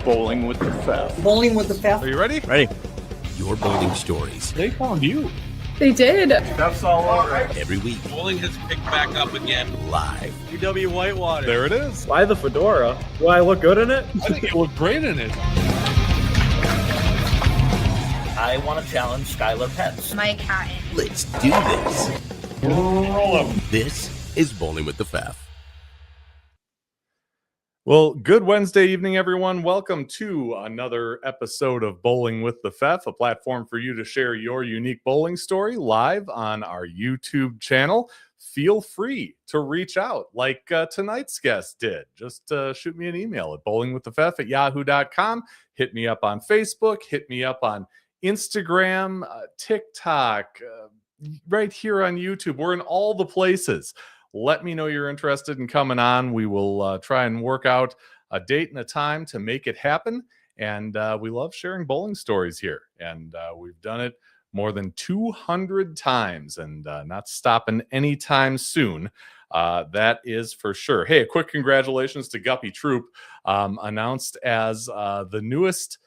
Bowling with the Pfaff. Bowling with the Pfaff. Are you ready? Ready. Your bowling stories. They found you. They did. That's all over. Every week. Bowling has picked back up again. Live. UW Whitewater. There it is. Why the fedora? Do I look good in it? I think you look great in it. I want to challenge Skylar Pence. Mike Hatton. Let's do this. Roll 'em. This is Bowling with the Pfaff. Well, good Wednesday evening, everyone. Welcome to another episode of Bowling with the Pfaff, a platform for you to share your unique bowling story live on our YouTube channel. Feel free to reach out like tonight's guest did. Just shoot me an email at bowlingwiththepfaff@yahoo.com. Hit me up on Facebook. Hit me up on Instagram, TikTok, right here on YouTube. We're in all the places. Let me know you're interested in coming on. We will try and work out a date and a time to make it happen. And we love sharing bowling stories here. And we've done it more than 200 times and not stopping anytime soon. That is for sure. Hey, a quick congratulations to Guppy Troop, announced as the newest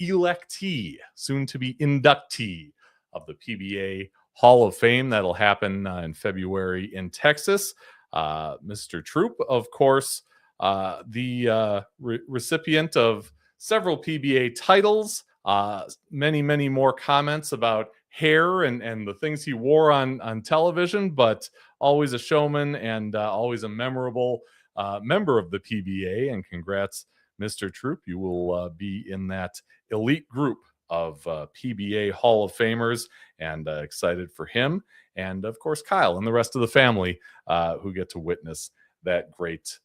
electee, soon to be inductee of the PBA Hall of Fame. That'll happen in February in Texas. Mr. Troop, of course, the recipient of several PBA titles, many more comments about hair and the things he wore on television, but always a showman and always a memorable member of the PBA. And congrats, Mr. Troop. You will be in that elite group of PBA Hall of Famers, and excited for him. And of course, Kyle and the rest of the family who get to witness that great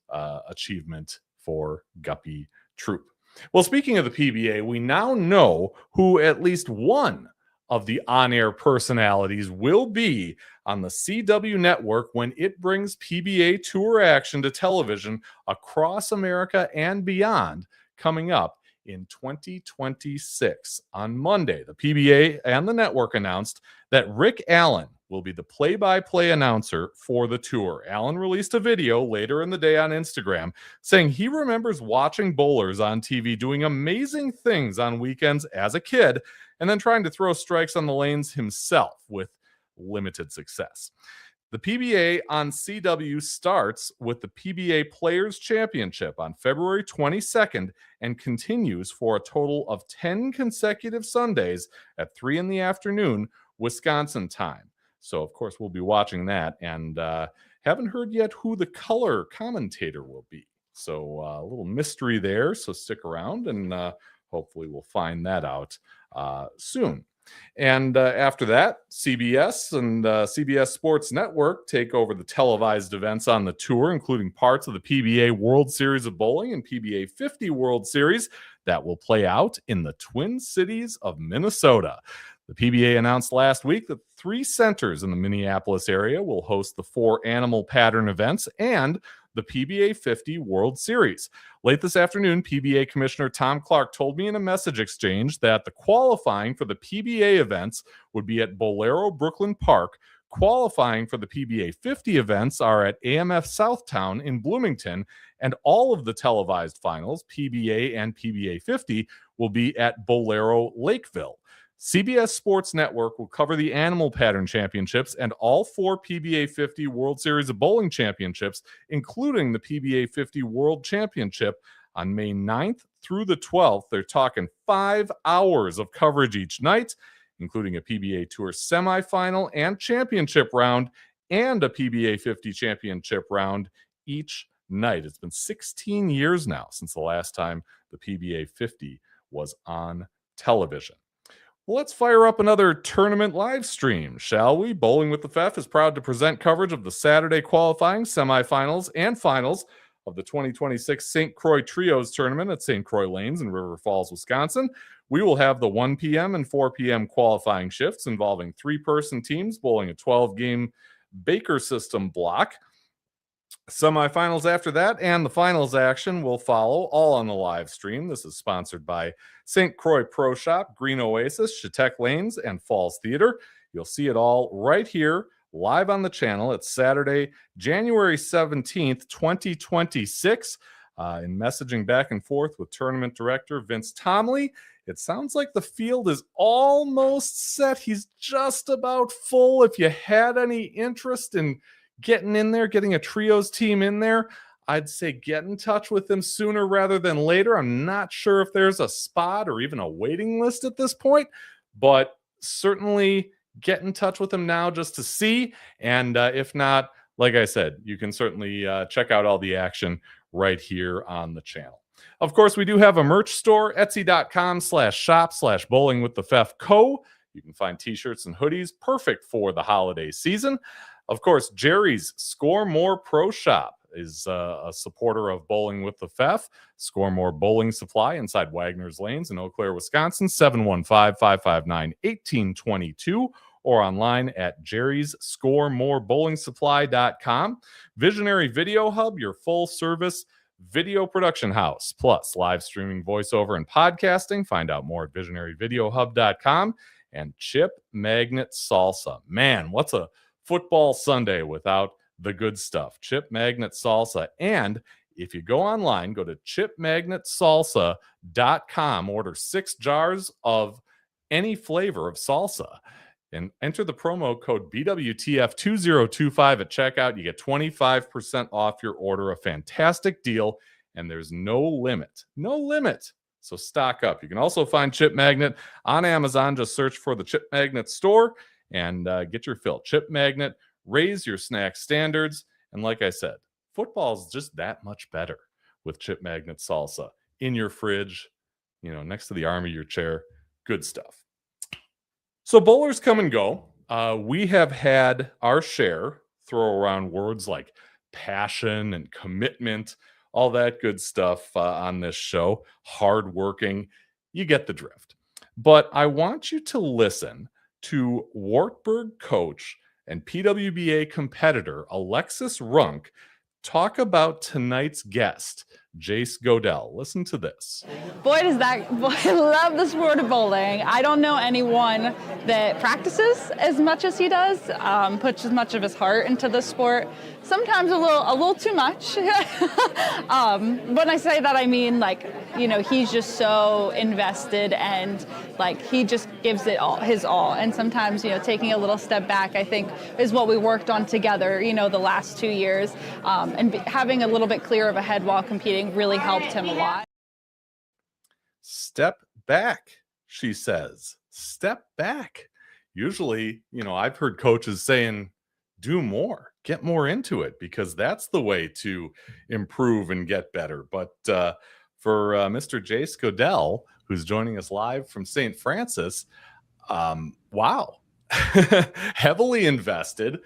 achievement for Guppy Troop. Well, speaking of the PBA, we now know who at least one of the on-air personalities will be on the CW network when it brings PBA Tour action to television across America and beyond coming up in 2026. On Monday, the PBA and the network announced that Rick Allen will be the play-by-play announcer for the tour. Allen released a video later in the day on Instagram saying he remembers watching bowlers on TV doing amazing things on weekends as a kid and then trying to throw strikes on the lanes himself with limited success. The PBA on CW starts with the PBA Players Championship on February 22nd and continues for a total of 10 consecutive Sundays at 3 in the afternoon, Wisconsin time. So, of course, we'll be watching that, and haven't heard yet who the color commentator will be. So a little mystery there, so stick around, and hopefully we'll find that out soon. And after that, CBS and CBS Sports Network take over the televised events on the tour, including parts of the PBA World Series of Bowling and PBA 50 World Series that will play out in the Twin Cities of Minnesota. The PBA announced last week that 3 centers in the Minneapolis area will host the 4 animal pattern events and the PBA 50 World Series. Late this afternoon, PBA Commissioner Tom Clark told me in a message exchange that the qualifying for the PBA events would be at Bolero Brooklyn Park. Qualifying for the PBA 50 events are at AMF Southtown in Bloomington, and all of the televised finals, PBA and PBA 50, will be at Bolero Lakeville. CBS Sports Network will cover the Animal Pattern Championships and all 4 PBA 50 World Series of Bowling Championships, including the PBA 50 World Championship on May 9th through the 12th. They're talking 5 hours of coverage each night, including a PBA Tour semifinal and championship round and a PBA 50 championship round each night. It's been 16 years now since the last time the PBA 50 was on television. Well, let's fire up another tournament live stream, shall we? Bowling with the Pfaff is proud to present coverage of the Saturday qualifying, semifinals, and finals of the 2026 St. Croix Trios Tournament at St. Croix Lanes in River Falls, Wisconsin. We will have the 1 p.m. and 4 p.m. qualifying shifts involving 3-person teams bowling a 12-game Baker system block. Semifinals after that, and the finals action will follow, all on the live stream. This is sponsored by St. Croix Pro Shop, Green Oasis, Chautauqua Lanes, and Falls Theater. You'll see it all right here, live on the channel. It's Saturday, January 17th, 2026. In messaging back and forth with tournament director Vince Tomley, it sounds like the field is almost set. He's just about full. If you had any interest in getting in there, getting a trios team in there, I'd say get in touch with him sooner rather than later. I'm not sure if there's a spot or even a waiting list at this point, but certainly get in touch with him now just to see. And if not, like I said, you can certainly check out all the action right here on the channel. Of course, we do have a merch store, etsy.com/shop/bowlingwiththefefco. You can find t-shirts and hoodies perfect for the holiday season. Of course, Jerry's Score More Pro Shop is a supporter of Bowling with the Fef. Score More Bowling Supply inside Wagner's Lanes in Eau Claire, Wisconsin, 715-559-1822, or online at jerry'sscoremoorbowlingsupply.com. Visionary Video Hub, your full-service video production house, plus live streaming, voiceover, and podcasting. Find out more at visionaryvideohub.com. And Chip Magnet Salsa. Man, what's a football Sunday without the good stuff? Chip Magnet Salsa. And if you go online, go to chipmagnetsalsa.com, order 6 jars of any flavor of salsa, and enter the promo code BWTF2025 at checkout. You get 25% off your order, a fantastic deal, and there's no limit. No limit. So stock up. You can also find Chip Magnet on Amazon. Just search for the Chip Magnet store and get your fill. Chip Magnet, raise your snack standards. And like I said, football's just that much better with Chip Magnet salsa in your fridge, next to the arm of your chair. Good stuff. So bowlers come and go. We have had our share throw around words like passion and commitment, all that good stuff on this show. Hardworking. You get the drift. But I want you to listen to Wartburg coach and PWBA competitor Alexis Runk talk about tonight's guest, Jace Goedel. Listen to this. Boy, I love the sport of bowling. I don't know anyone that practices as much as he does, puts as much of his heart into the sport. Sometimes a little too much. When I say that, I mean he's just so invested and he just gives it all, his all. And sometimes, taking a little step back, I think, is what we worked on together, the last 2 years. And having a little bit clearer of a head while competing really helped him a lot. Step back, she says. Step back. Usually, I've heard coaches saying, do more, get more into it, because that's the way to improve and get better. But for Mr. Jace Goedel, who's joining us live from St. Francis, wow. Heavily invested,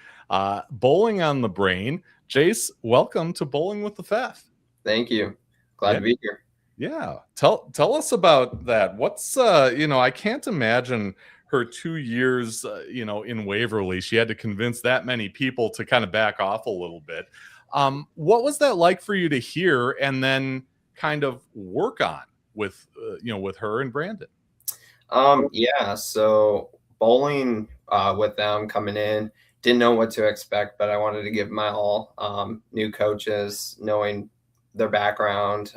bowling on the brain. Jace, welcome to Bowling with the Fef. Thank you. Glad to be here. Yeah. Tell us about that. What's, I can't imagine her 2 years, in Waverly. She had to convince that many people to kind of back off a little bit. What was that like for you to hear and then kind of work on with her and Brandon? Yeah. So bowling with them coming in, didn't know what to expect, but I wanted to give my all. New coaches, knowing their background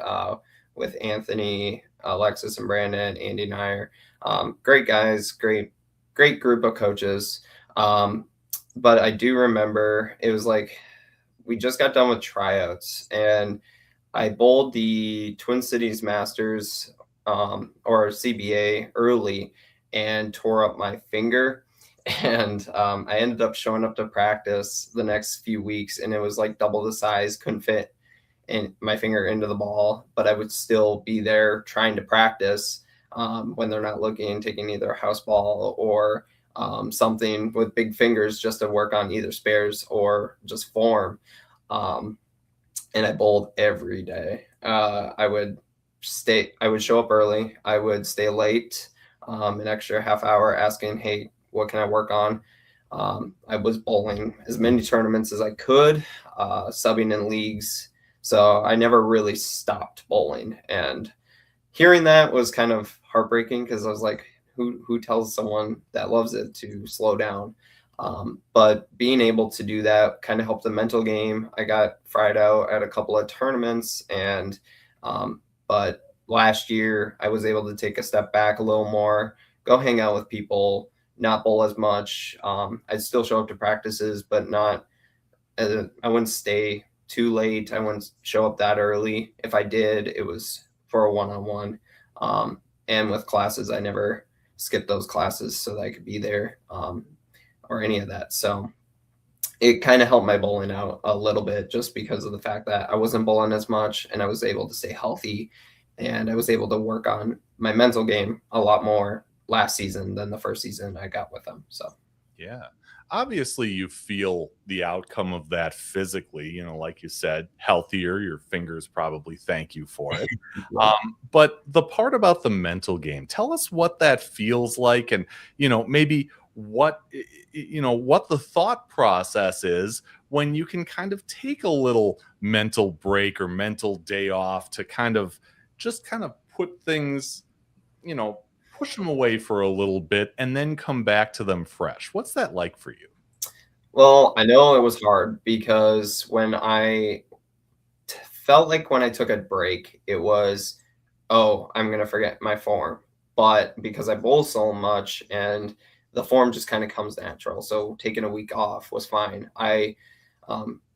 with Anthony, Alexis, and Brandon. Andy and I are great guys, great group of coaches. But I do remember it was we just got done with tryouts, and I bowled the Twin Cities Masters or CBA early and tore up my finger. And I ended up showing up to practice the next few weeks, and it was double the size, couldn't fit in my finger into the ball, but I would still be there trying to practice when they're not looking, taking either a house ball or something with big fingers just to work on either spares or just form. And I bowled every day. I would show up early. I would stay late, an extra half hour asking, hey, what can I work on? I was bowling as many tournaments as I could, subbing in leagues. So I never really stopped bowling. And hearing that was kind of heartbreaking because I was like, who tells someone that loves it to slow down? But being able to do that kind of helped the mental game. I got fried out at a couple of tournaments, and but last year I was able to take a step back a little more, go hang out with people, not bowl as much. I'd still show up to practices, but not. I wouldn't stay too late. I wouldn't show up that early. If I did, it was for a one-on-one. And with classes, I never skipped those classes so that I could be there or any of that. So it kind of helped my bowling out a little bit just because of the fact that I wasn't bowling as much and I was able to stay healthy, and I was able to work on my mental game a lot more last season than the first season I got with them. So, yeah. Obviously, you feel the outcome of that physically, like you said, healthier. Your fingers probably thank you for it. But the part about the mental game, tell us what that feels like, and, maybe what the thought process is when you can kind of take a little mental break or mental day off to kind of put things, push them away for a little bit and then come back to them fresh. What's that like for you? Well, I know it was hard because when I felt like when I took a break, it was, oh, I'm going to forget my form. But because I bowl so much and the form just kind of comes natural. So taking a week off was fine.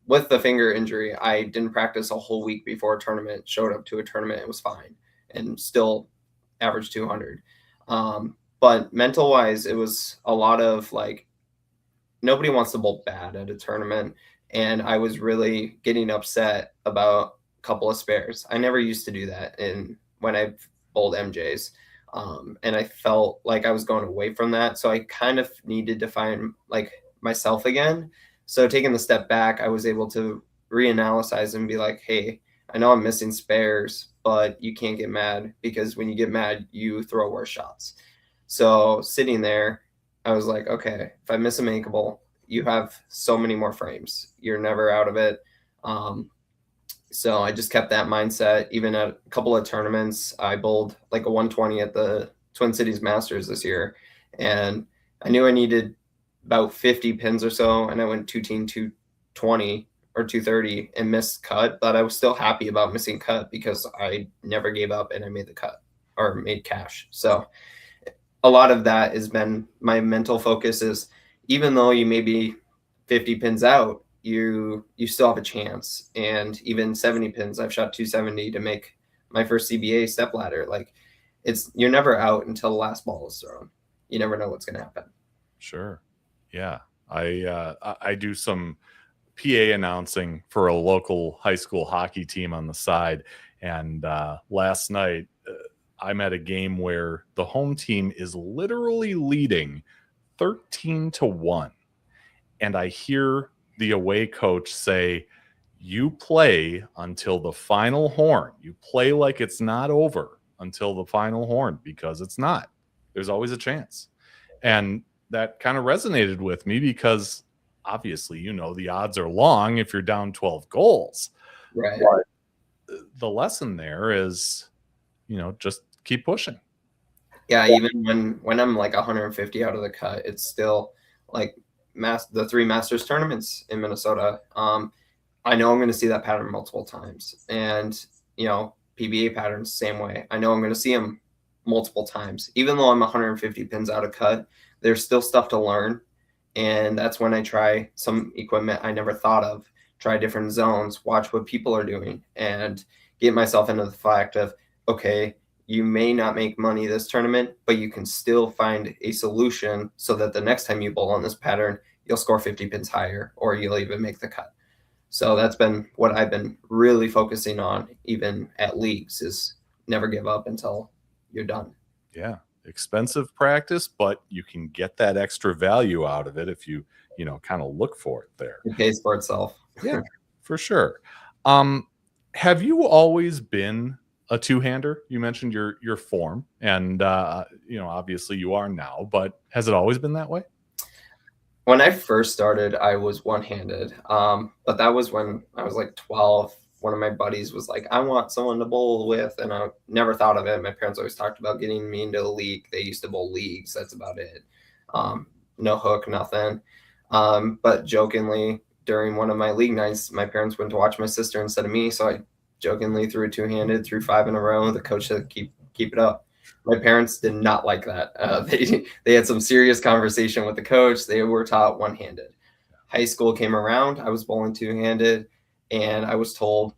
With the finger injury, I didn't practice a whole week before a tournament, showed up to a tournament, it was fine, and still averaged 200. But mental wise, it was a lot of like, nobody wants to bowl bad at a tournament. And I was really getting upset about a couple of spares. I never used to do that when I bowled MJs. And I felt like I was going away from that. So I kind of needed to find like myself again. So taking the step back, I was able to reanalyze and be like, hey, I know I'm missing spares, but you can't get mad, because when you get mad, you throw worse shots. So sitting there, I was like, okay, if I miss a makeable, you have so many more frames. You're never out of it. So I just kept that mindset. Even at a couple of tournaments, I bowled like a 120 at the Twin Cities Masters this year. And I knew I needed about 50 pins or so. And I went 220 or 230 and missed cut. But I was still happy about missing cut because I never gave up and I made the cut or made cash. So a lot of that has been my mental focus is, even though you may be 50 pins out, you still have a chance. And even 70 pins, I've shot 270 to make my first CBA step ladder. Like, you're never out until the last ball is thrown. You never know what's going to happen. Sure. Yeah. I do some PA announcing for a local high school hockey team on the side. And last night, I'm at a game where the home team is literally leading 13-1. And I hear the away coach say, you play until the final horn. You play like it's not over until the final horn, because it's not. There's always a chance. And that kind of resonated with me because obviously, the odds are long if you're down 12 goals. Right. But the lesson there is, just keep pushing. Yeah, even when I'm like 150 out of the cut, it's still like the 3 Masters tournaments in Minnesota. I know I'm going to see that pattern multiple times, and PBA patterns same way. I know I'm going to see them multiple times, even though I'm 150 pins out of cut. There's still stuff to learn, and that's when I try some equipment I never thought of. Try different zones, watch what people are doing, and get myself into the fact of, okay, you may not make money this tournament, but you can still find a solution so that the next time you bowl on this pattern, you'll score 50 pins higher, or you'll even make the cut. So that's been what I've been really focusing on, even at leagues, is never give up until you're done. Yeah. Expensive practice, but you can get that extra value out of it if you, kind of look for it there. It pays for itself. Yeah, for sure. Have you always been a two-hander? You mentioned your form, and obviously you are now, but has it always been that way? When I first started, I was one-handed, but that was when I was like 12. One of my buddies was like, I want someone to bowl with, and I never thought of it. My parents always talked about getting me into a league. They used to bowl leagues. That's about it. No hook, nothing. But jokingly, during one of my league nights, my parents went to watch my sister instead of me. So I jokingly threw a two-handed, threw 5 in a row. The coach said, keep it up. My parents did not like that. They had some serious conversation with the coach. They were taught one-handed. High school came around. I was bowling two-handed, and I was told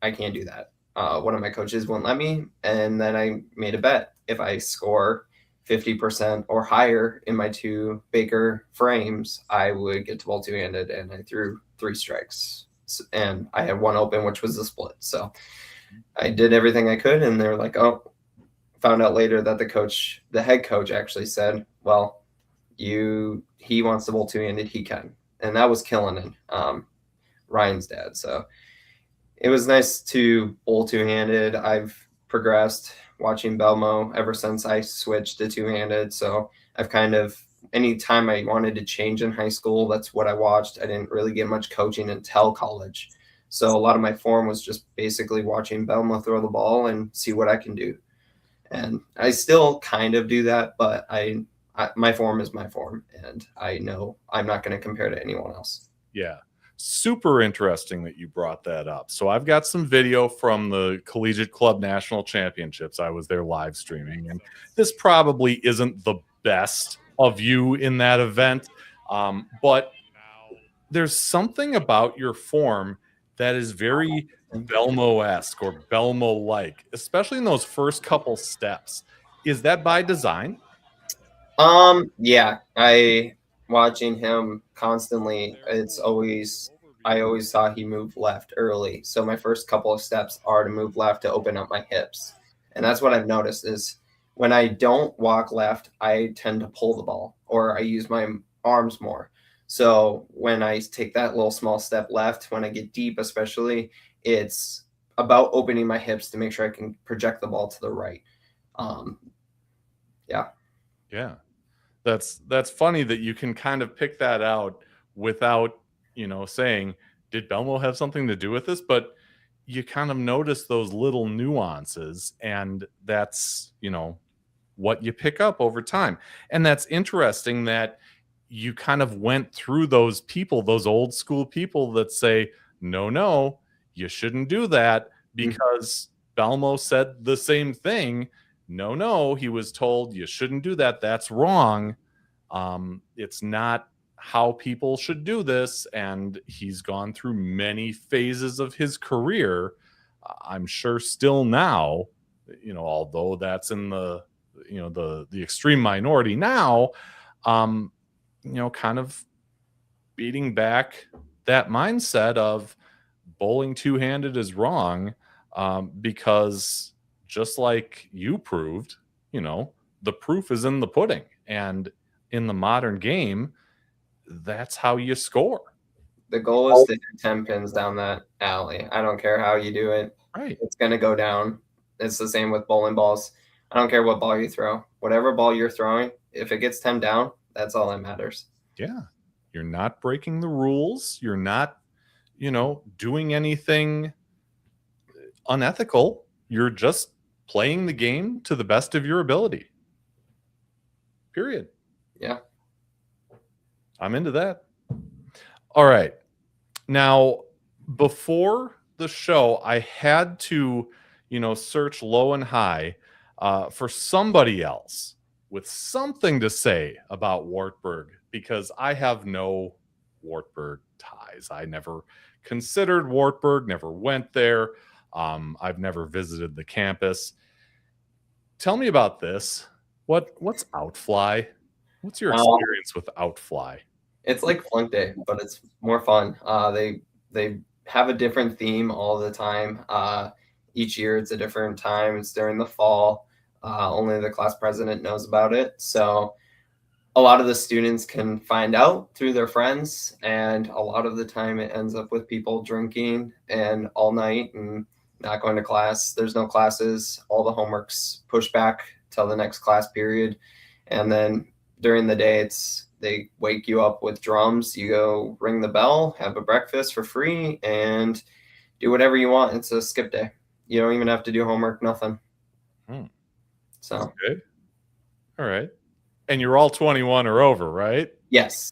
I can't do that. One of my coaches wouldn't let me, and then I made a bet. If I score 50% or higher in my 2 Baker frames, I would get to bowl two-handed, and I threw 3 strikes. And I had 1 open, which was the split. So I did everything I could, and they're like, oh, found out later that the head coach actually said, well, he wants to bowl two-handed, he can. And that was Killinan, Ryan's dad. So it was nice to bowl two-handed. I've progressed watching Belmo ever since I switched to two-handed. So I've kind of, anytime I wanted to change in high school, that's what I watched. I didn't really get much coaching until college. So a lot of my form was just basically watching Belmo throw the ball and see what I can do. And I still kind of do that, but my form is my form, and I know I'm not going to compare to anyone else. Yeah. Super interesting that you brought that up. So I've got some video from the Collegiate Club National Championships. I was there live streaming, and this probably isn't the best of you in that event, but there's something about your form that is very Belmo-esque or Belmo-like, especially in those first couple steps. Is that by design? Yeah, watching him constantly, I always saw he moved left early. So my first couple of steps are to move left to open up my hips. And that's what I've noticed is when I don't walk left, I tend to pull the ball, or I use my arms more. So when I take that little small step left, when I get deep especially, it's about opening my hips to make sure I can project the ball to the right. Yeah. That's funny that you can kind of pick that out without, saying, did Belmo have something to do with this? But you kind of notice those little nuances, and that's, what you pick up over time. And that's interesting that you kind of went through those people, those old school people that say, no, you shouldn't do that because Belmo said the same thing. No, he was told you shouldn't do that. That's wrong. It's not how people should do this. And he's gone through many phases of his career. I'm sure still now, although that's in the extreme minority now, kind of beating back that mindset of bowling two-handed is wrong, because just like you proved, the proof is in the pudding. And in the modern game, that's how you score. The goal is to hit 10 pins down that alley. I don't care how you do it. Right. It's going to go down. It's the same with bowling balls. I don't care what ball you throw. Whatever ball you're throwing, if it gets 10 down, that's all that matters. Yeah. You're not breaking the rules. You're not, doing anything unethical. You're just playing the game to the best of your ability. Period. Yeah. I'm into that. All right. Now, before the show, I had to, search low and high for somebody else with something to say about Wartburg, because I have no Wartburg ties. I never considered Wartburg, never went there. I've never visited the campus. Tell me about this. What's Outfly? What's your experience with Outfly? It's like Flunk Day, but it's more fun. They have a different theme all the time. Each year it's a different time. It's during the fall. Only the class president knows about it. So a lot of the students can find out through their friends, and a lot of the time it ends up with people drinking and all night and not going to class. There's no classes. All the homework's pushed back till the next class period. And then during the day, they wake you up with drums. You go ring the bell, have a breakfast for free, and do whatever you want. It's a skip day. You don't even have to do homework, nothing. So good. All right. And you're all 21 or over, right? Yes,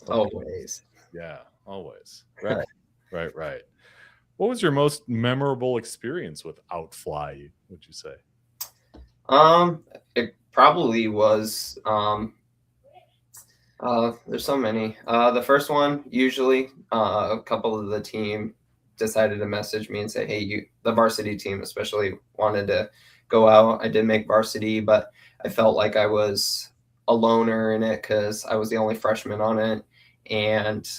always. Yeah, always. Right. Right. What was your most memorable experience with Outfly, would you say? It probably was there's so many. The first one, usually, a couple of the team decided to message me and say, "Hey, the varsity team especially wanted to go out." I did make varsity, but I felt like I was a loner in it because I was the only freshman on it, and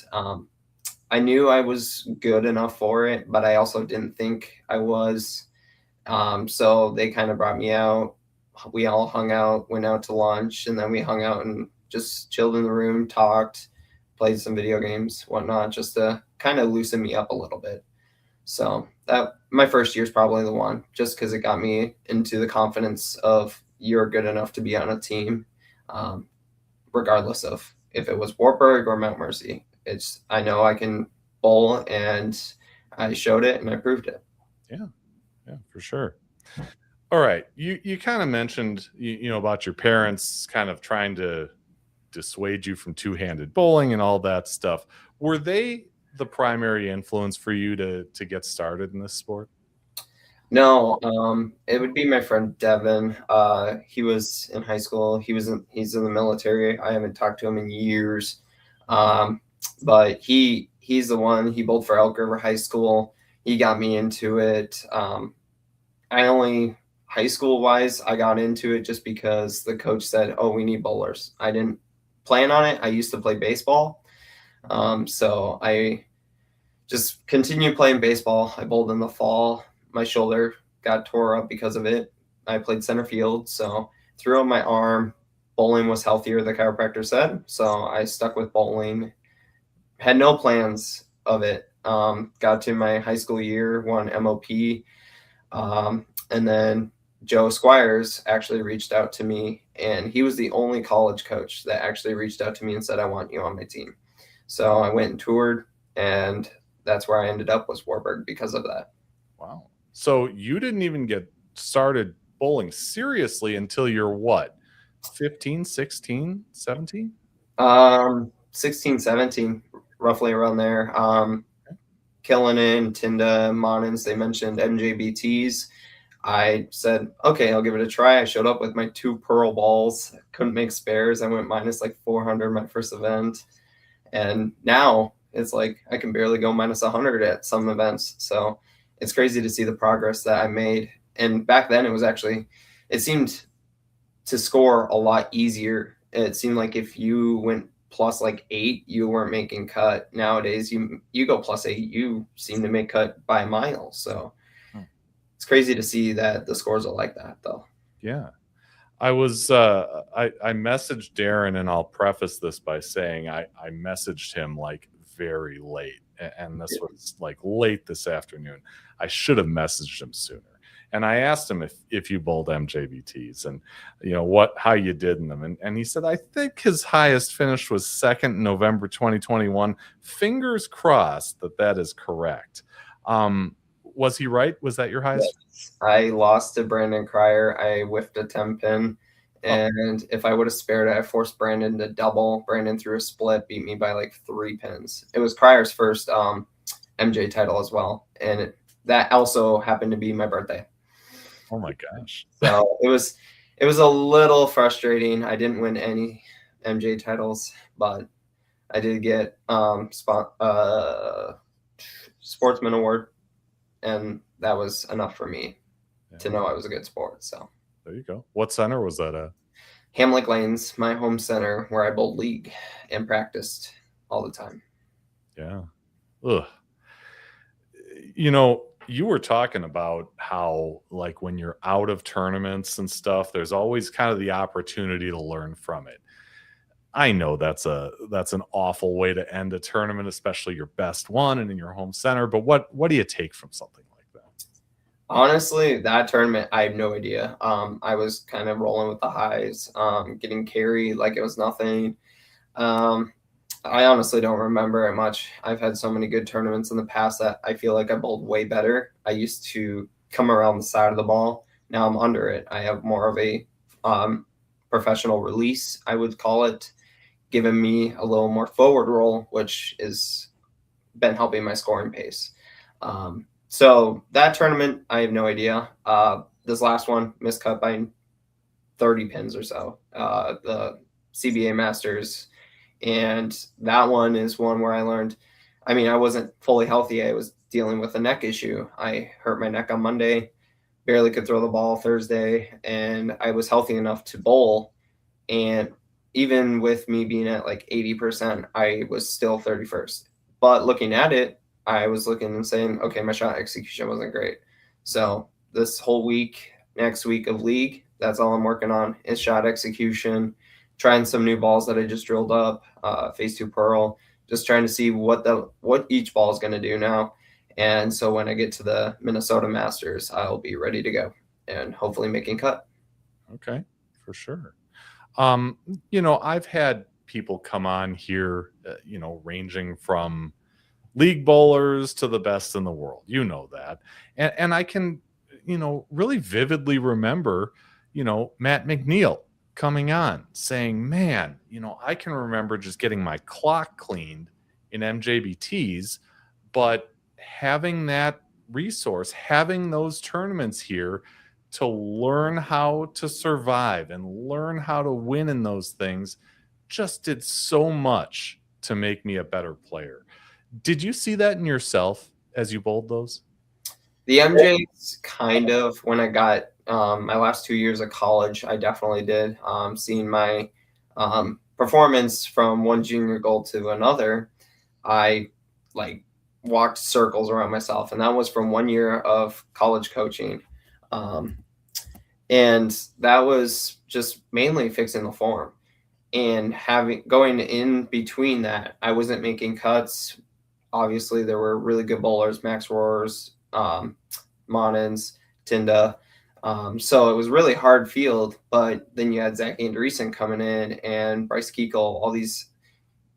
I knew I was good enough for it, but I also didn't think I was. So they kind of brought me out. We all hung out, went out to lunch, and then we hung out and just chilled in the room, talked, played some video games, whatnot, just to kind of loosen me up a little bit. So that my first year is probably the one, just because it got me into the confidence of you're good enough to be on a team, regardless of if it was Wartburg or Mount Mercy. I know I can bowl, and I showed it and I proved it. Yeah, for sure. All right. You kind of mentioned, about your parents kind of trying to dissuade you from two-handed bowling and all that stuff. Were they the primary influence for you to get started in this sport? No, it would be my friend Devin. He was in high school. He's in the military. I haven't talked to him in years. But he's the one. He bowled for Elk River High School. He got me into it. High school wise, I got into it just because the coach said, "Oh, we need bowlers." I didn't plan on it. I used to play baseball. So I just continued playing baseball. I bowled in the fall. My shoulder got tore up because of it. I played center field, so threw out my arm. Bowling was healthier, the chiropractor said. So I stuck with bowling. Had no plans of it. Got to my high school year, won MOP. And then Joe Squires actually reached out to me, and he was the only college coach that actually reached out to me and said, "I want you on my team." So I went and toured, and that's where I ended up, was Wartburg, because of that. Wow. So you didn't even get started bowling seriously until you're what? 15, 16, 17? 16, 17, roughly around there. Killinen, Tinda, Monins, they mentioned MJBTs. I said, okay, I'll give it a try. I showed up with my 2 pearl balls. Couldn't make spares. I went minus like 400 my first event. And now it's like I can barely go minus 100 at some events. So it's crazy to see the progress that I made. And back then it seemed to score a lot easier. It seemed like if you went plus like 8, you weren't making cut. Nowadays, you go plus 8, you seem to make cut by a mile. So it's crazy to see that the scores are like that, though. Yeah. I messaged Darren, and I'll preface this by saying I messaged him like very late, and this was like late this afternoon. I should have messaged him sooner. And I asked him if you bowled MJBTs and how you did in them. And he said, I think his highest finish was 2nd November 2021. Fingers crossed that is correct. Was he right? Was that your highest? Yes. I lost to Brandon Cryer. I whiffed a 10 pin. And if I would have spared it, I forced Brandon to double. Brandon threw a split, beat me by like 3 pins. It was Cryer's first MJ title as well. And that also happened to be my birthday. Oh my gosh. So it was a little frustrating. I didn't win any MJ titles, but I did get sportsman award, and that was enough for me to know I was a good sport. So there you go. What center was that at? Hamlick Lanes, my home center, where I bowled league and practiced all the time. Yeah. Ugh. You were talking about how, like, when you're out of tournaments and stuff, there's always kind of the opportunity to learn from it. I know that's an awful way to end a tournament, especially your best one and in your home center. But what do you take from something like that? Honestly, that tournament, I have no idea. I was kind of rolling with the highs, getting carried like it was nothing. I honestly don't remember it much. I've had so many good tournaments in the past that I feel like I bowled way better. I used to come around the side of the ball. Now I'm under it. I have more of a professional release, I would call it. given me a little more forward roll, which has been helping my scoring pace. So that tournament, I have no idea. This last one, miscut by 30 pins or so, the CBA Masters. And that one is one where I learned, I wasn't fully healthy. I was dealing with a neck issue. I hurt my neck on Monday, barely could throw the ball Thursday, and I was healthy enough to bowl. And even with me being at like 80%, I was still 31st. But looking at it, I was looking and saying, okay, my shot execution wasn't great. So this whole week, next week of league, that's all I'm working on is shot execution, trying some new balls that I just drilled up, phase 2 pearl, just trying to see what each ball is going to do now. And so when I get to the Minnesota Masters, I'll be ready to go and hopefully making cut. Okay, for sure. I've had people come on here, ranging from league bowlers to the best in the world. You know that. And I can, really vividly remember, Matt McNeil coming on saying, man, I can remember just getting my clock cleaned in MJBTs, but having that resource, having those tournaments here to learn how to survive and learn how to win in those things just did so much to make me a better player. Did you see that in yourself as you bowled those? The MJs kind of, when I got my last 2 years of college, I definitely did. Seeing my performance from one junior gold to another, I walked circles around myself. And that was from 1 year of college coaching. And that was just mainly fixing the form. And going in between that, I wasn't making cuts. Obviously, there were really good bowlers, Max Roars, Monins, Tinda. So it was really hard field, but then you had Zach Andreessen coming in and Bryce Keekle, all these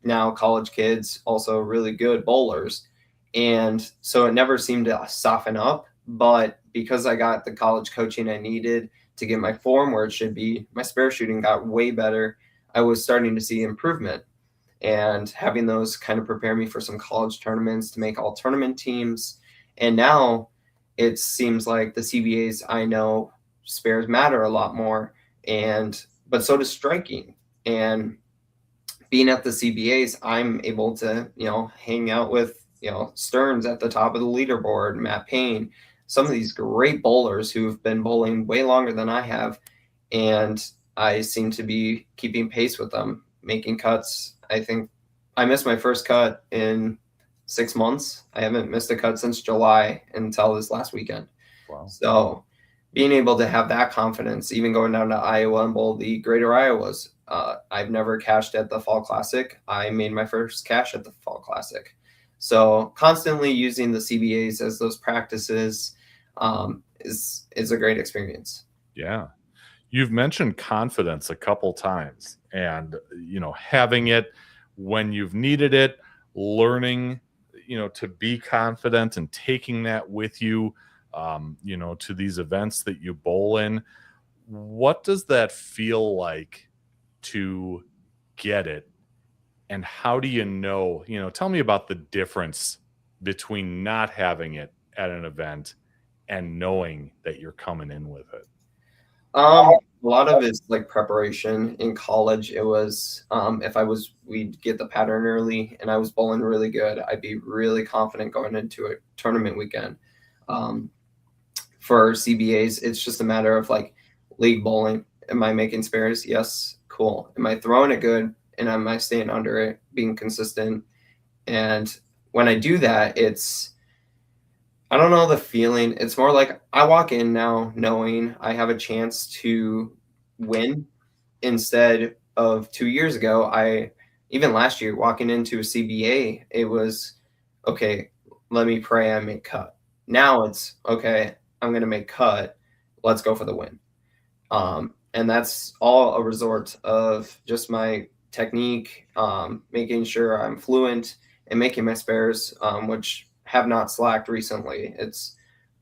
now college kids, also really good bowlers. And so it never seemed to soften up, but because I got the college coaching I needed to get my form where it should be, my spare shooting got way better. I was starting to see improvement, and having those kind of prepare me for some college tournaments to make all tournament teams. And now it seems like the CBAs, I know spares matter a lot more, but so does striking. And being at the CBAs, I'm able to, hang out with, Stearns at the top of the leaderboard, Matt Payne, some of these great bowlers who've been bowling way longer than I have. And I seem to be keeping pace with them, making cuts. I think I missed my first cut in 6 months. I haven't missed a cut since July until this last weekend. Wow. So being able to have that confidence, even going down to Iowa and bowl the Greater Iowas, I've never cashed at the Fall Classic. I made my first cash at the Fall Classic. So constantly using the CBAs as those practices is a great experience. Yeah. You've mentioned confidence a couple times, and, having it when you've needed it, learning, to be confident and taking that with you, to these events that you bowl in. What does that feel like to get it? And how do you know, tell me about the difference between not having it at an event and knowing that you're coming in with it. A lot of it's like preparation. In college, it was we'd get the pattern early and I was bowling really good, I'd be really confident going into a tournament weekend. For CBAs, it's just a matter of like league bowling. Am I making spares? Yes, cool. Am I throwing it good? And am I staying under it, being consistent? And when I do that, I don't know the feeling. It's more like I walk in now knowing I have a chance to win instead of 2 years ago. Even last year, walking into a CBA, it was, okay, let me pray I make cut. Now it's, okay, I'm going to make cut. Let's go for the win. And that's all a resort of just my technique, making sure I'm fluent and making my spares, which have not slacked recently.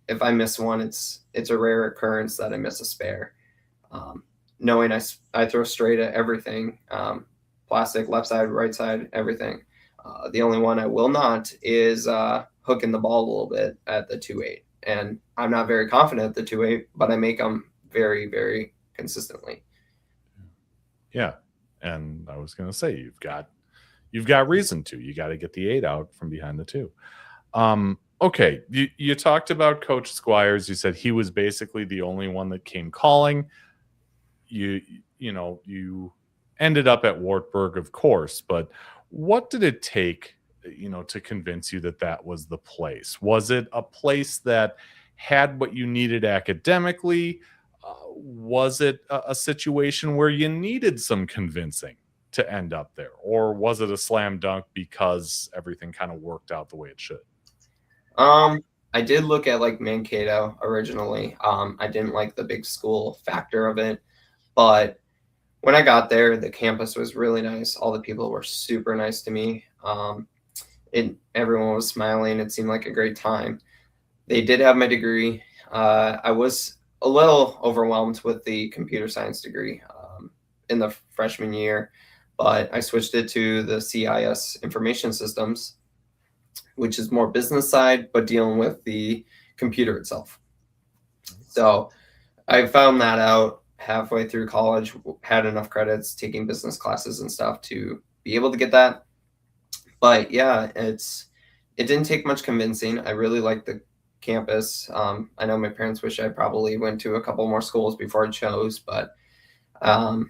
If I miss one, it's a rare occurrence that I miss a spare. Knowing I throw straight at everything, plastic, left side, right side, everything. The only one I will not is hooking the ball a little bit at the 2.8. And I'm not very confident at the 2.8, but I make them very, very consistently. Yeah. And I was going to say, you've got reason to. You got to get the 8 out from behind the 2. Okay. You talked about Coach Squires. You said he was basically the only one that came calling. You ended up at Wartburg, of course, but what did it take, to convince you that that was the place? Was it a place that had what you needed academically? Was it a situation where you needed some convincing to end up there? Or was it a slam dunk because everything kind of worked out the way it should? I did look at like Mankato originally. I didn't like the big school factor of it, but when I got there, the campus was really nice. All the people were super nice to me. Everyone was smiling. It seemed like a great time. They did have my degree. I was a little overwhelmed with the computer science degree in the freshman year, but I switched it to the CIS information systems, which is more business side, but dealing with the computer itself. So I found that out halfway through college, had enough credits taking business classes and stuff to be able to get that. But yeah, it didn't take much convincing. I really liked the campus. I know my parents wish I probably went to a couple more schools before I chose, but I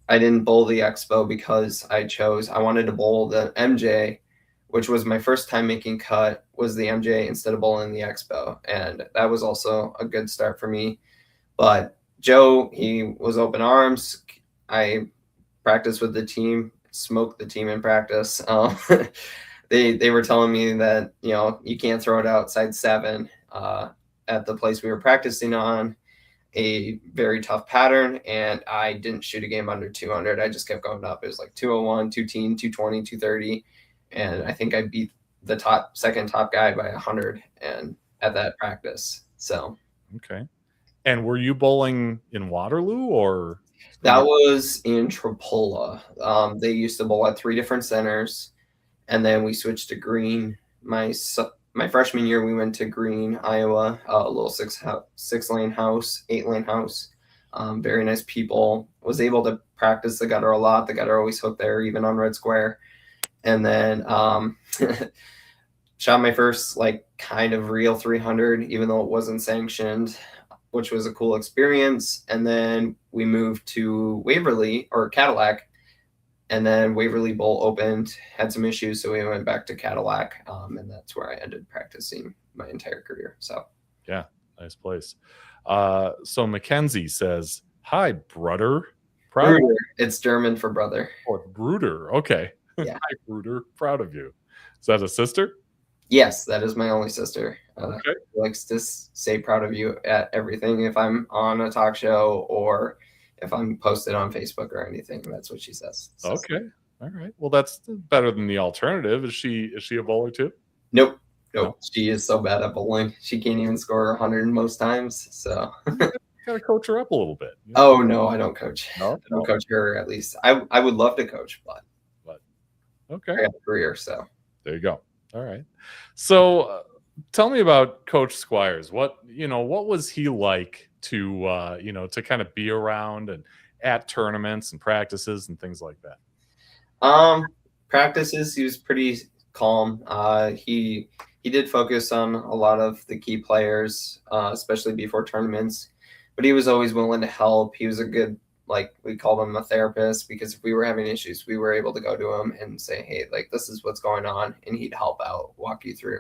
didn't bowl the expo because I wanted to bowl the MJ, which was my first time making cut, was the MJ instead of bowling the expo. And that was also a good start for me. But Joe, he was open arms. I practiced with the team, smoked the team in practice. They were telling me that, you can't throw it outside 7 at the place we were practicing on, a very tough pattern. And I didn't shoot a game under 200. I just kept going up. It was like 201, 210, 220, 230. And I think I beat the second top guy by 100 and at that practice. So, okay. And were you bowling in Waterloo or? That was in Tripola. They used to bowl at 3 different centers, and then we switched to green. My freshman year, we went to Green, Iowa, a little 6-lane house, 8-lane house. Very nice people. Was able to practice the gutter a lot. The gutter always hooked there, even on red square. And then shot my first kind of real 300, even though it wasn't sanctioned, which was a cool experience. And then we moved to Waverly or Cadillac, and then Waverly Bowl opened, had some issues, so we went back to Cadillac, and that's where I ended practicing my entire career. So yeah, nice place. So Mackenzie says, "Hi, brother." Bruder. It's German for brother. Oh, Bruder. Okay. Yeah. Hi, Bruder. Proud of you. Is that a sister? Yes, that is my only sister. Okay. Likes to say proud of you at everything. If I'm on a talk show or if I'm posted on Facebook or anything, that's what she says. So, okay. All right. Well, that's better than the alternative. Is she a bowler too? Nope. No. She is so bad at bowling. She can't even score 100 most times. So gotta coach her up a little bit. Oh no, I don't coach. No? I don't coach her, at least. I would love to coach, but okay. I got a career, so there you go. All right. So tell me about Coach Squires. What was he like to to kind of be around and at tournaments and practices and things like that? Practices, he was pretty calm. He did focus on a lot of the key players, especially before tournaments, but he was always willing to help. He was a good, we called him a therapist, because if we were having issues, we were able to go to him and say, hey, this is what's going on, and he'd help out, walk you through.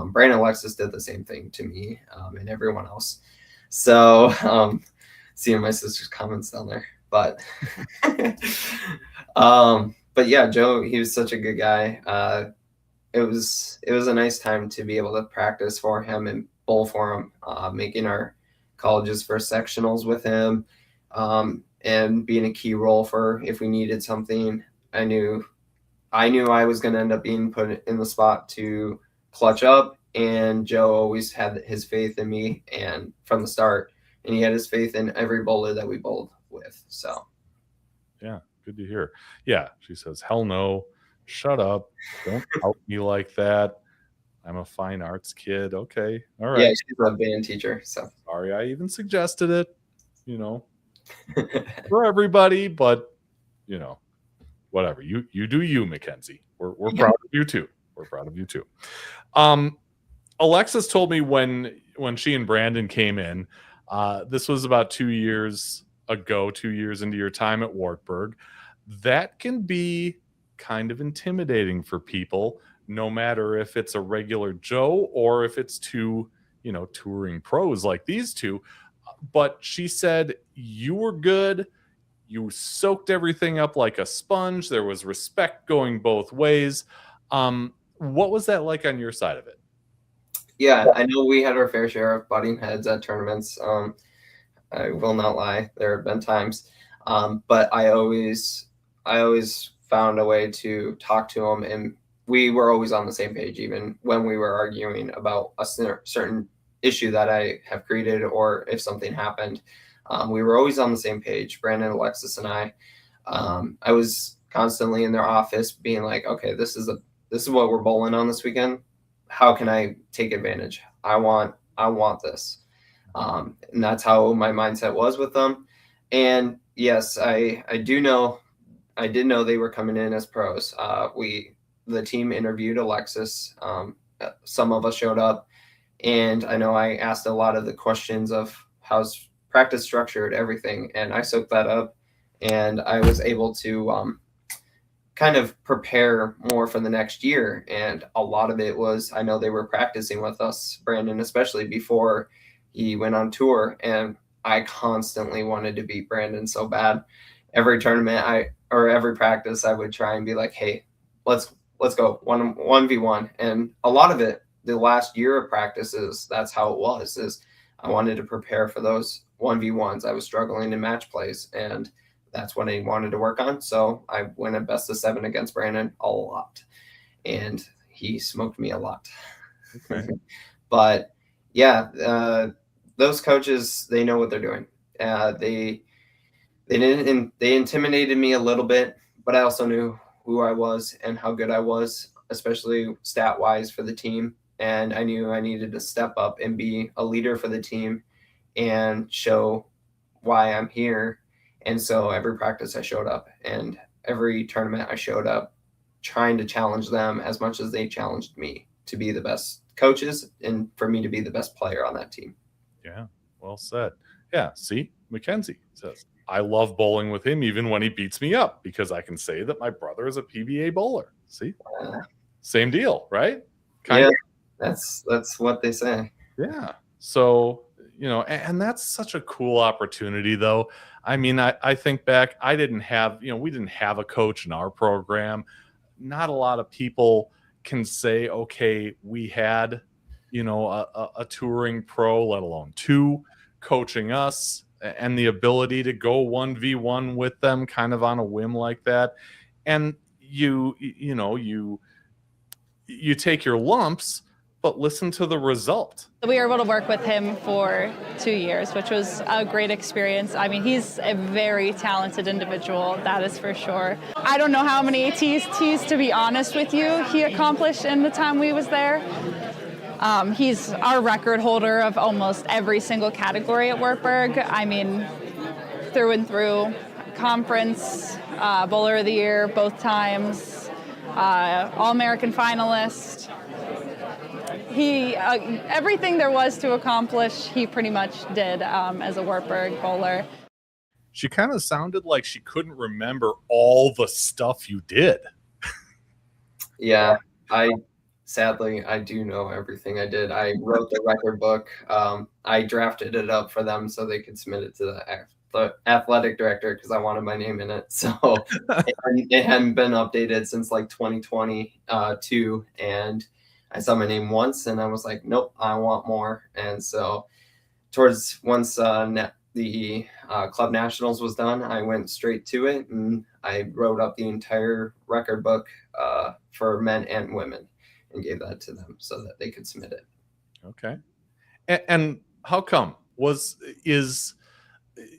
Brandon Alexis did the same thing to me, and everyone else. So seeing my sister's comments down there, but yeah, Joe, he was such a good guy. It was a nice time to be able to practice for him and bowl for him, making our college's first sectionals with him, and being a key role for if we needed something. I knew I was going to end up being put in the spot to clutch up, and Joe always had his faith in me, and from the start, and he had his faith in every bowler that we bowled with. So yeah, Good to hear. Yeah, she says, hell no, shut up, don't help me like that. I'm a fine arts kid. Okay, all right. Yeah, she's a band teacher. So Sorry, I even suggested it. For everybody, but whatever. You do you, Mackenzie. We're proud of you too. We're proud of you too. Alexis told me when she and Brandon came in, this was about 2 years ago, 2 years into your time at Wartburg. That can be kind of intimidating for people, no matter if it's a regular Joe or if it's two, touring pros like these two. But she said you were good. You soaked everything up like a sponge. There was respect going both ways. What was that like on your side of it? yeah, I know we had our fair share of butting heads at tournaments. I will not lie, there have been times, but I always found a way to talk to them, and we were always on the same page, even when we were arguing about a certain issue that I have created, or if something happened. We were always on the same page, Brandon, Alexis, and I. I was constantly in their office being like, okay, this is what we're bowling on this weekend. How can I take advantage? I want this. And that's how my mindset was with them. And yes, I did know they were coming in as pros. The team interviewed Alexis. Some of us showed up, and I know I asked a lot of the questions of how's practice structured, everything, and I soaked that up, and I was able to kind of prepare more for the next year. And a lot of it was, I know they were practicing with us, Brandon especially, before he went on tour, and I constantly wanted to beat Brandon so bad. Every tournament or every practice, I would try and be like, hey, let's go 1v1. And a lot of it, the last year of practices, that's how it was, is I wanted to prepare for those 1v1s. I was struggling in match plays, and that's what I wanted to work on. So I went a best of 7 against Brandon a lot, and he smoked me a lot. Okay. But yeah, those coaches, they know what they're doing. They intimidated me a little bit, but I also knew who I was and how good I was, especially stat wise for the team. And I knew I needed to step up and be a leader for the team and show why I'm here. And so every practice I showed up, and every tournament I showed up, trying to challenge them as much as they challenged me to be the best coaches and for me to be the best player on that team. Yeah, well said. Yeah, see, Mackenzie says, I love bowling with him even when he beats me up, because I can say that my brother is a PBA bowler. See, same deal, right? Yeah, that's what they say. Yeah. So, and that's such a cool opportunity, though. I mean, I think back, we didn't have a coach in our program. Not a lot of people can say, okay, we had, a touring pro, let alone two, coaching us, and the ability to go 1v1 with them kind of on a whim like that. And you take your lumps, but listen to the result. We were able to work with him for 2 years, which was a great experience. I mean, he's a very talented individual, that is for sure. I don't know how many ATs, to be honest with you, he accomplished in the time we was there. He's our record holder of almost every single category at Wartburg. I mean, through and through. Conference, Bowler of the Year both times, All-American finalist. He everything there was to accomplish, he pretty much did as a Wartburg bowler. She kind of sounded like she couldn't remember all the stuff you did. Yeah, sadly, I do know everything I did. I wrote the record book. I drafted it up for them so they could submit it to the athletic director because I wanted my name in it. So it hadn't been updated since like 2022, and I saw my name once and I was like, nope, I want more. And so once the club nationals was done, I went straight to it, and I wrote up the entire record book for men and women and gave that to them so that they could submit it. Okay. And how come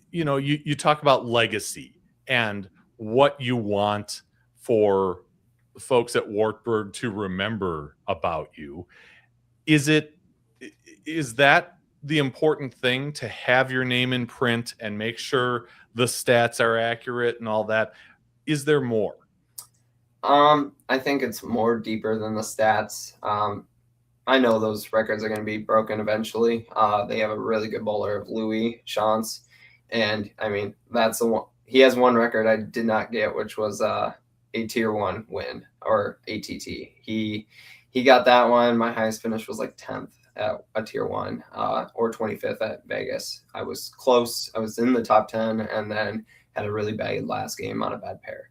you talk about legacy, and what you want for folks at Wartburg to remember about you. Is that the important thing, to have your name in print and make sure the stats are accurate and all that? Is there more? I think it's more deeper than the stats. I know those records are going to be broken eventually. They have a really good bowler of Louis Chance. And I mean, that's the one. He has one record I did not get, which was a tier 1 win, or ATT. He got that one. My highest finish was like 10th at a tier 1, or 25th at Vegas. I was close. I was in the top 10, and then had a really bad last game on a bad pair.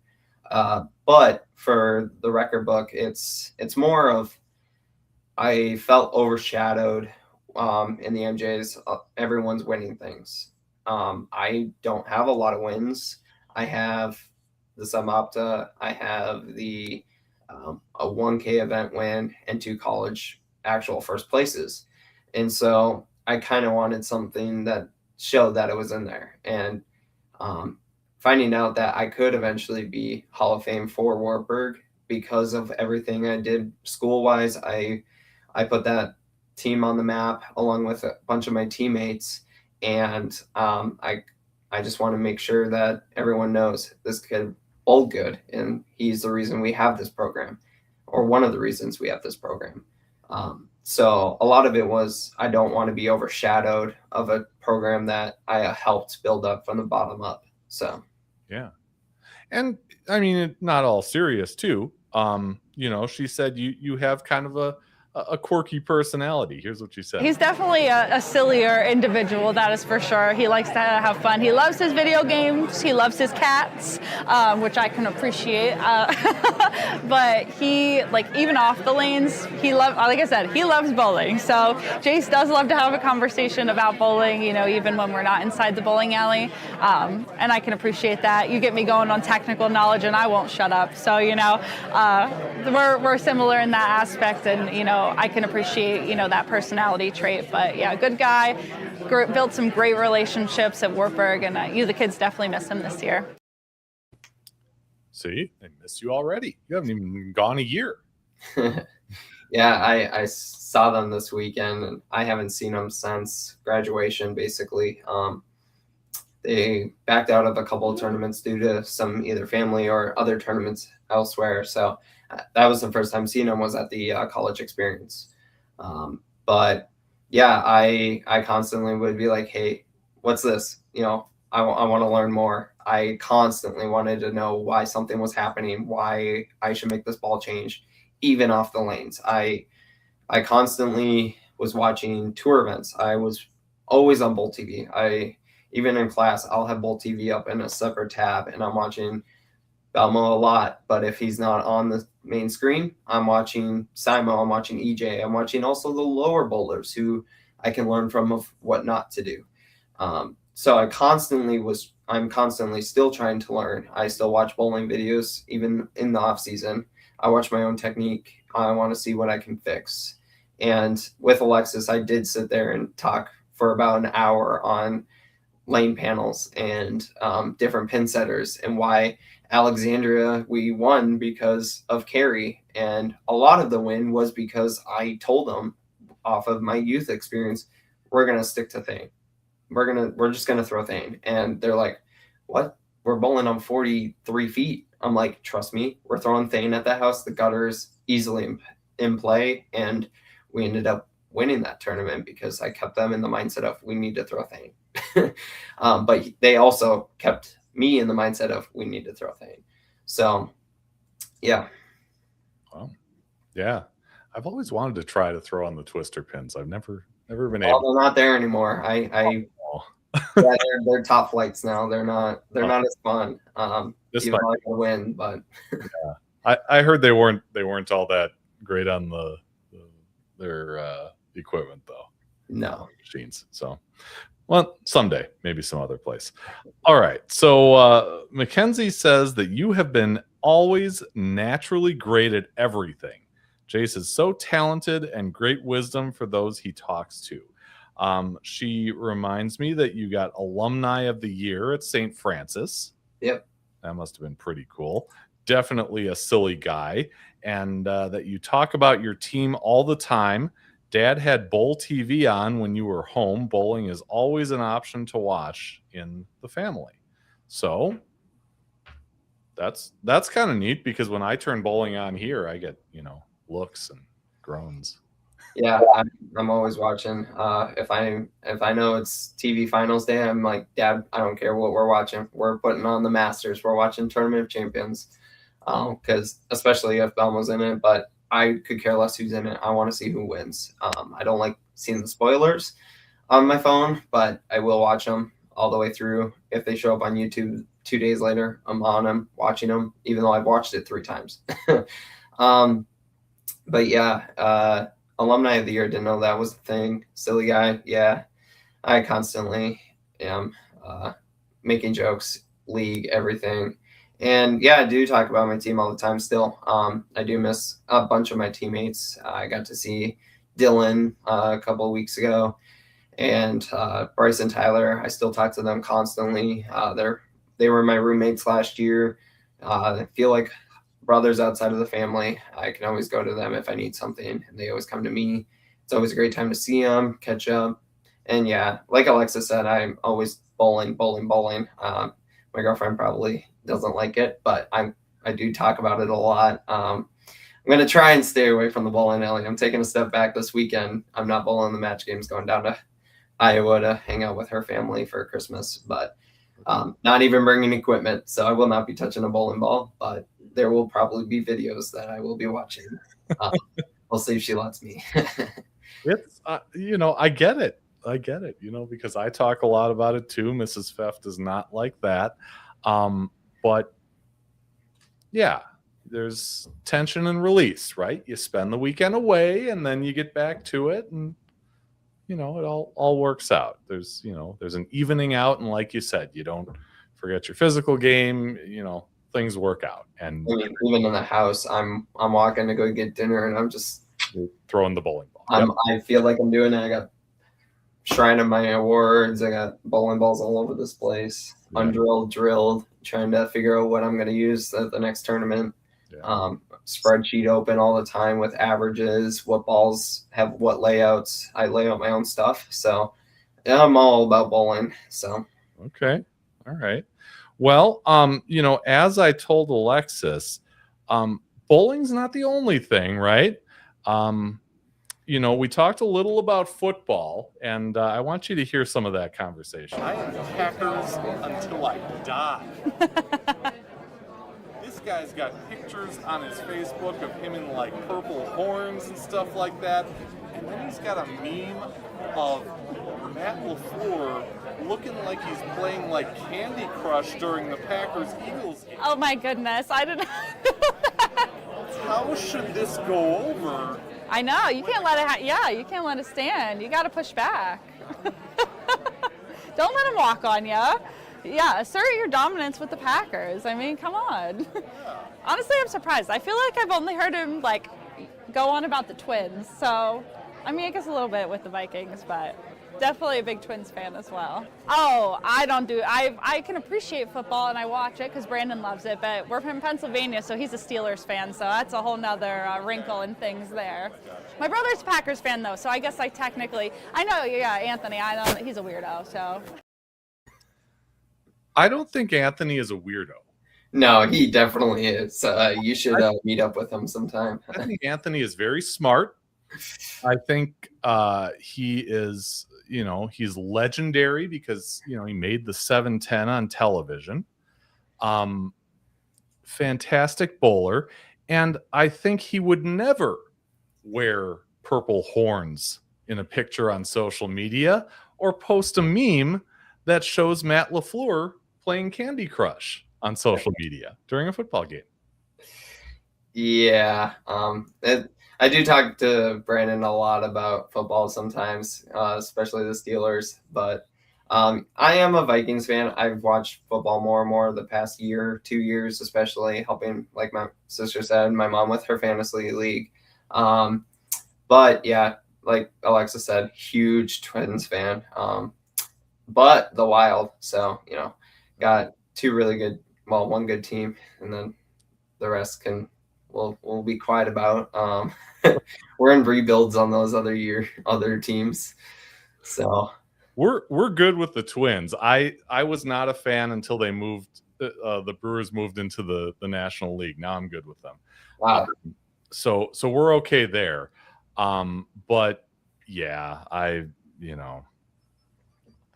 But for the record book, it's more of, I felt overshadowed in the MJs. Everyone's winning things. I don't have a lot of wins. I have the Subopta. I have the a 1K event win and 2 college actual first places. And so I kind of wanted something that showed that it was in there. And finding out that I could eventually be Hall of Fame for Wartburg because of everything I did school-wise, I put that team on the map along with a bunch of my teammates. And I just want to make sure that everyone knows this kid bowled good, and he's the reason we have this program, or one of the reasons we have this program. So a lot of it was, I don't want to be overshadowed of a program that I helped build up from the bottom up. So, yeah. And I mean, not all serious too. She said you have kind of a quirky personality. Here's what she said. He's definitely a sillier individual, that is for sure. He likes to have fun. He loves his video games. He loves his cats, which I can appreciate. But he, like, even off the lanes, like I said, he loves bowling. So Jace does love to have a conversation about bowling, even when we're not inside the bowling alley. And I can appreciate that. You get me going on technical knowledge and I won't shut up. So, we're similar in that aspect, and, I can appreciate, that personality trait. But yeah, good guy, built some great relationships at Wartburg, and the kids definitely miss him this year. See, they miss you already. You haven't even gone a year. Yeah, I saw them this weekend, and I haven't seen them since graduation, basically. They backed out of a couple of tournaments due to some either family or other tournaments elsewhere. So that was the first time seeing them, was at the college experience. But yeah, I constantly would be like, hey, what's this? I want to learn more. I constantly wanted to know why something was happening, why I should make this ball change, even off the lanes. I constantly was watching tour events. I was always on Bowl TV. Even in class, I'll have Bowl TV up in a separate tab, and I'm watching Belmo a lot. But if he's not on the main screen, I'm watching Simo, I'm watching EJ, I'm watching also the lower bowlers who I can learn from of what not to do. So I'm constantly still trying to learn. I still watch bowling videos, even in the off season. I watch my own technique. I want to see what I can fix. And with Alexis, I did sit there and talk for about an hour on lane panels and different pin setters, and why Alexandria, we won because of Carey. And a lot of the win was because I told them off of my youth experience, we're going to stick to Thane. We're just going to throw Thane. And they're like, what? We're bowling on 43 feet. I'm like, trust me, we're throwing Thane at that house. The gutter is easily in play. And we ended up winning that tournament because I kept them in the mindset of, we need to throw Thane. But they also kept me in the mindset of, we need to throw Thane. So, yeah. Well, yeah. I've always wanted to try to throw on the twister pins. I've never been able. able. They're not there anymore. Yeah, they're top flights now. They're not as fun. This even might though I can win, but yeah. I heard they weren't all that great on their equipment though. No machines. So, well, someday, maybe some other place. All right. So Mackenzie says that you have been always naturally great at everything. Jace is so talented and great wisdom for those he talks to. She reminds me that you got Alumni of the Year at St. Francis. Yep. That must have been pretty cool. Definitely a silly guy. And that you talk about your team all the time. Dad had Bowl TV on when you were home. Bowling is always an option to watch in the family. So that's kind of neat, because when I turn bowling on here, I get, looks and groans. Yeah, I'm always watching. If I know it's TV finals day, I'm like, Dad, I don't care what we're watching. We're putting on the Masters. We're watching Tournament of Champions. Because especially if Belmo's in it, but I could care less who's in it. I want to see who wins. I don't like seeing the spoilers on my phone, but I will watch them all the way through. If they show up on YouTube 2 days later, I'm on them, watching them, even though I've watched it 3 times. But yeah, Alumni of the Year, didn't know that was the thing. Silly guy. Yeah, I constantly am making jokes, league, everything. And yeah, I do talk about my team all the time still. I do miss a bunch of my teammates. I got to see Dylan a couple of weeks ago, and Bryce and Tyler. I still talk to them constantly. They were my roommates last year. I feel like brothers outside of the family. I can always go to them if I need something, and they always come to me. It's always a great time to see them, catch up. And yeah, like Alexa said, I'm always bowling. My girlfriend probably doesn't like it, but I do talk about it a lot. I'm going to try and stay away from the bowling alley. I'm taking a step back this weekend. I'm not bowling the match games, going down to Iowa to hang out with her family for Christmas, but not even bringing equipment. So I will not be touching a bowling ball, but there will probably be videos that I will be watching. We'll see if she lets me. It's, I get it. Because I talk a lot about it too. Mrs. Pfeff does not like that. But yeah, there's tension and release, right? You spend the weekend away and then you get back to it, and it all works out. There's an evening out, and like you said, you don't forget your physical game, things work out. And even in the house, I'm walking to go get dinner, and I'm just throwing the bowling ball. I feel like I'm doing it. I got shrine of my awards. I got bowling balls all over this place, undrilled, drilled, trying to figure out what I'm going to use at the next tournament. Spreadsheet open all the time with averages, what balls have what layouts. I lay out my own stuff. So yeah, I'm all about bowling. So. Okay. All right. Well, as I told Alexis, bowling's not the only thing, right? We talked a little about football, and I want you to hear some of that conversation. I am Packers until I die. This guy's got pictures on his Facebook of him in like purple horns and stuff like that. And then he's got a meme of Matt LaFleur looking like he's playing like Candy Crush during the Packers-Eagles game. Oh my goodness, I didn't know that. How should this go over? I know, you can't let it, you can't let it stand. You got to push back. Don't let him walk on you. Yeah, assert your dominance with the Packers. I mean, come on. Honestly, I'm surprised. I feel like I've only heard him go on about the Twins. So, I mean, I guess a little bit with the Vikings, but definitely a big Twins fan as well. Oh, I can appreciate football and I watch it because Brandon loves it, but we're from Pennsylvania, so he's a Steelers fan, so that's a whole nother wrinkle in things there. My brother's a Packers fan though, so I guess I know, Anthony, I know that he's a weirdo, so. I don't think Anthony is a weirdo. No, he definitely is. You should meet up with him sometime. I think Anthony is very smart. I think he is, he's legendary because, he made the 710 on television. Fantastic bowler. And I think he would never wear purple horns in a picture on social media or post a meme that shows Matt LaFleur playing Candy Crush on social media during a football game. Yeah. I do talk to Brandon a lot about football sometimes, especially the Steelers, but I am a Vikings fan. I've watched football more and more the past year, 2 years, especially helping, like my sister said, my mom with her fantasy league. But yeah, like Alexa said, huge Twins fan. But the Wild, so, got two really good one good team, and then the rest we'll be quiet about. We're in rebuilds on those other teams, so we're good with the Twins. I was not a fan until they moved. The Brewers moved into the National League. Now I'm good with them. wow. So we're okay there. But yeah, the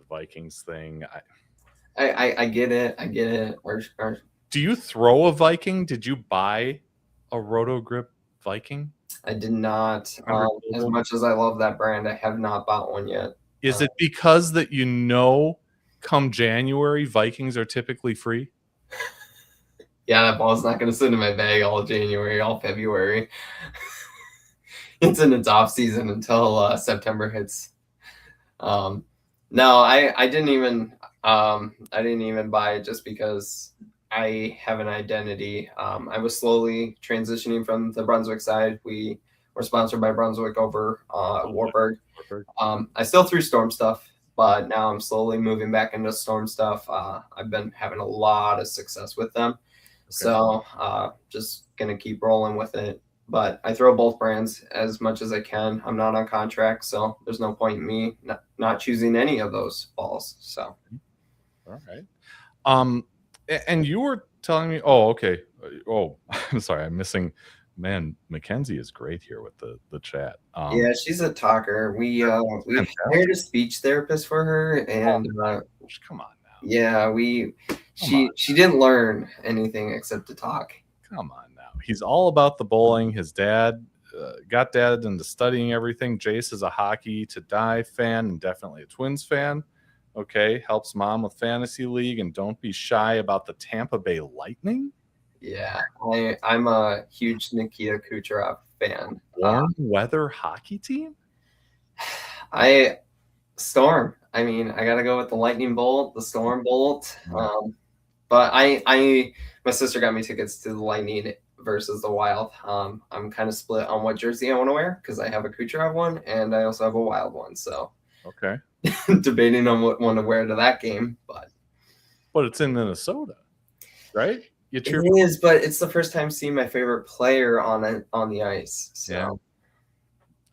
Vikings thing. I get it. Do you throw a Viking? Did you buy a Roto Grip Viking? I did not. As much as I love that brand, I have not bought one yet. Is it because that come January, Vikings are typically free? Yeah, that ball's not going to sit in my bag all January, all February. It's in its off season until September hits. No, I didn't even buy it just because I have an identity. I was slowly transitioning from the Brunswick side. We were sponsored by Brunswick over Wartburg. I still threw Storm stuff, but now I'm slowly moving back into Storm stuff. I've been having a lot of success with them. So just going to keep rolling with it. But I throw both brands as much as I can. I'm not on contract, so there's no point in me not choosing any of those balls. So, all right. And you were telling me, oh, okay. Oh, I'm sorry. I'm missing. Man, Mackenzie is great here with the chat. Yeah, she's a talker. We hired a speech therapist for her, and come on now. Yeah, she didn't learn anything except to talk. Come on now. He's all about the bowling. His dad got dad into studying everything. Jace is a hockey to die fan and definitely a Twins fan. Okay, helps mom with fantasy league, and don't be shy about the Tampa Bay Lightning. Yeah, I'm a huge Nikita Kucherov fan. Warm weather hockey team? Storm. I mean, I got to go with the Lightning Bolt, the Storm Bolt. But my sister got me tickets to the Lightning versus the Wild. I'm kind of split on what jersey I want to wear because I have a Kucherov one and I also have a Wild one. So okay, debating on what one to wear to that game, but it's in Minnesota, right? It is, but it's the first time seeing my favorite player on the ice. So. Yeah,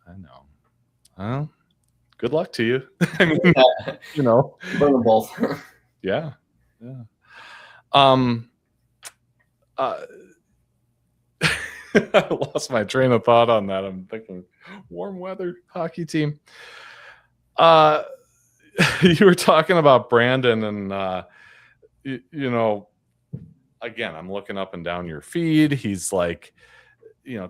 I know. Well, good luck to you. I mean, bring them both. Yeah. I lost my train of thought on that. I'm thinking warm weather hockey team. You were talking about Brandon and again, I'm looking up and down your feed. He's like,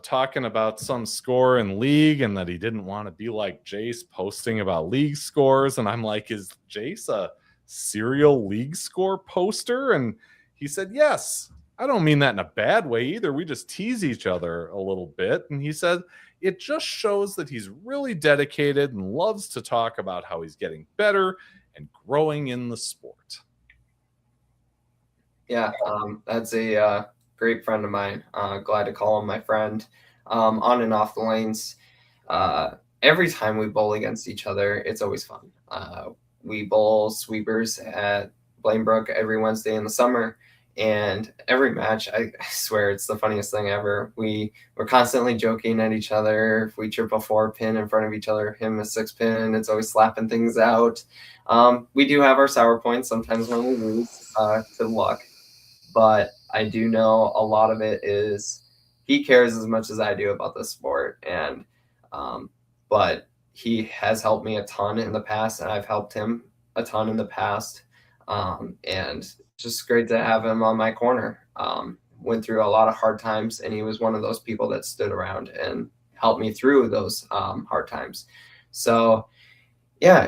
talking about some score in league and that he didn't want to be like Jace posting about league scores. And I'm like, is Jace a serial league score poster? And he said, yes. I don't mean that in a bad way either. We just tease each other a little bit. And he said, it just shows that he's really dedicated and loves to talk about how he's getting better and growing in the sport. Yeah, that's a great friend of mine. Glad to call him my friend. On and off the lanes. Every time we bowl against each other, it's always fun. We bowl sweepers at Blanebrook every Wednesday in the summer. And every match, I swear, it's the funniest thing ever. We're constantly joking at each other. If we trip a 4-pin in front of each other, him a 6-pin, it's always slapping things out. We do have our sour points sometimes when we lose to luck. But I do know a lot of it is he cares as much as I do about the sport. And but he has helped me a ton in the past, and I've helped him a ton in the past. And just great to have him on my corner. Went through a lot of hard times, and he was one of those people that stood around and helped me through those hard times. So yeah,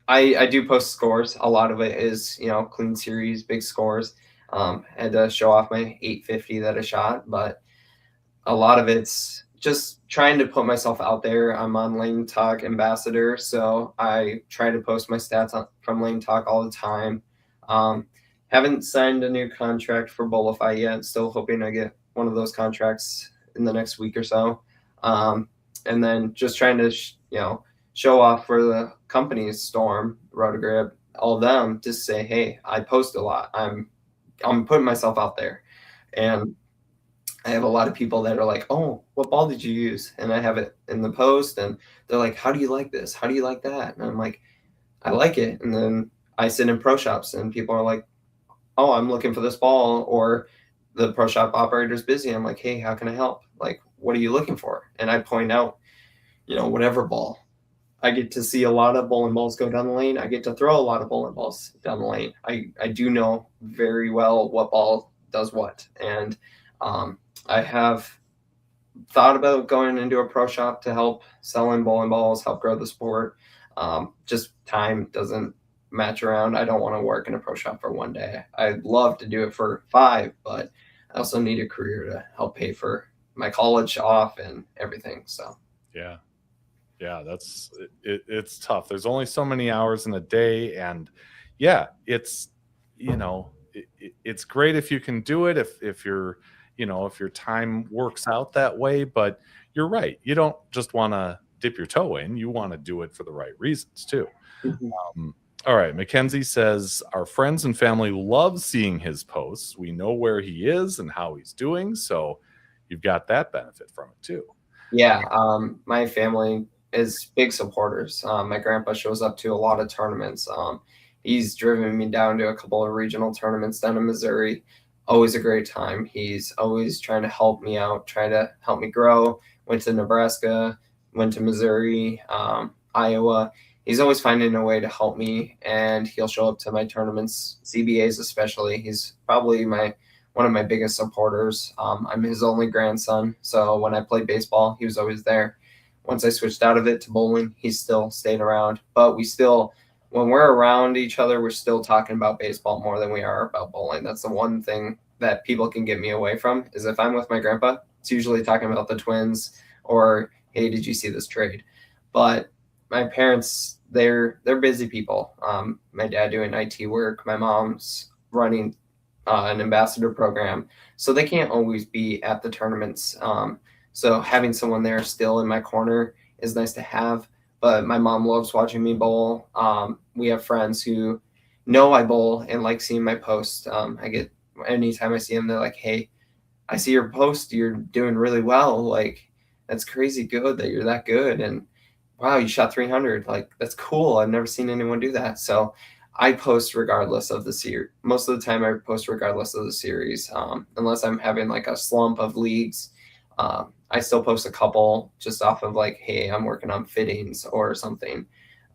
I do post scores. A lot of it is, clean series, big scores. Had to show off my 850 that I shot, but a lot of it's just trying to put myself out there. I'm on Lane Talk Ambassador, so I try to post my stats from Lane Talk all the time. Haven't signed a new contract for Bolify yet. Still hoping I get one of those contracts in the next week or so. And then just trying to, show off for the company's Storm, Rotogrip, all of them to say, hey, I post a lot. I'm putting myself out there. And I have a lot of people that are like, oh, what ball did you use? And I have it in the post, and they're like, how do you like this? How do you like that? And I'm like, I like it. And then I sit in pro shops and people are like, oh, I'm looking for this ball, or the pro shop operator's busy. I'm like, hey, how can I help? Like, what are you looking for? And I point out, whatever ball. I get to see a lot of bowling balls go down the lane. I get to throw a lot of bowling balls down the lane. I do know very well what ball does what. And I have thought about going into a pro shop to help selling bowling balls, help grow the sport. Just time doesn't match around. I don't want to work in a pro shop for one day. I'd love to do it for 5, but I also need a career to help pay for my college off and everything. So yeah, it's tough. There's only so many hours in a day, and yeah, it's it's great if you can do it, if you're if your time works out that way. But you're right, you don't just want to dip your toe in, you want to do it for the right reasons too. All right, Mackenzie says, our friends and family love seeing his posts. We know where he is and how he's doing, so you've got that benefit from it too. Yeah, my family is big supporters. My grandpa shows up to a lot of tournaments. He's driven me down to a couple of regional tournaments down in Missouri. Always a great time. He's always trying to help me out, trying to help me grow. Went to Nebraska, went to Missouri, Iowa. He's always finding a way to help me, and he'll show up to my tournaments, CBAs especially. He's probably one of my biggest supporters. I'm his only grandson, so when I played baseball, he was always there. Once I switched out of it to bowling, he still stayed around. But when we're around each other, we're still talking about baseball more than we are about bowling. That's the one thing that people can get me away from, is if I'm with my grandpa, it's usually talking about the Twins or, hey, did you see this trade? But my parents, they're busy people. My dad doing IT work, my mom's running an ambassador program, so they can't always be at the tournaments. So having someone there still in my corner is nice to have. But my mom loves watching me bowl. We have friends who know I bowl and like seeing my post. Anytime I see them, they're like, hey, I see your post, you're doing really well. Like, that's crazy good that you're that good. And wow, you shot 300. Like, that's cool. I've never seen anyone do that. So I post regardless of the series. Most of the time I post regardless of the series, unless I'm having like a slump of leagues. I still post a couple just off of like, hey, I'm working on fittings or something.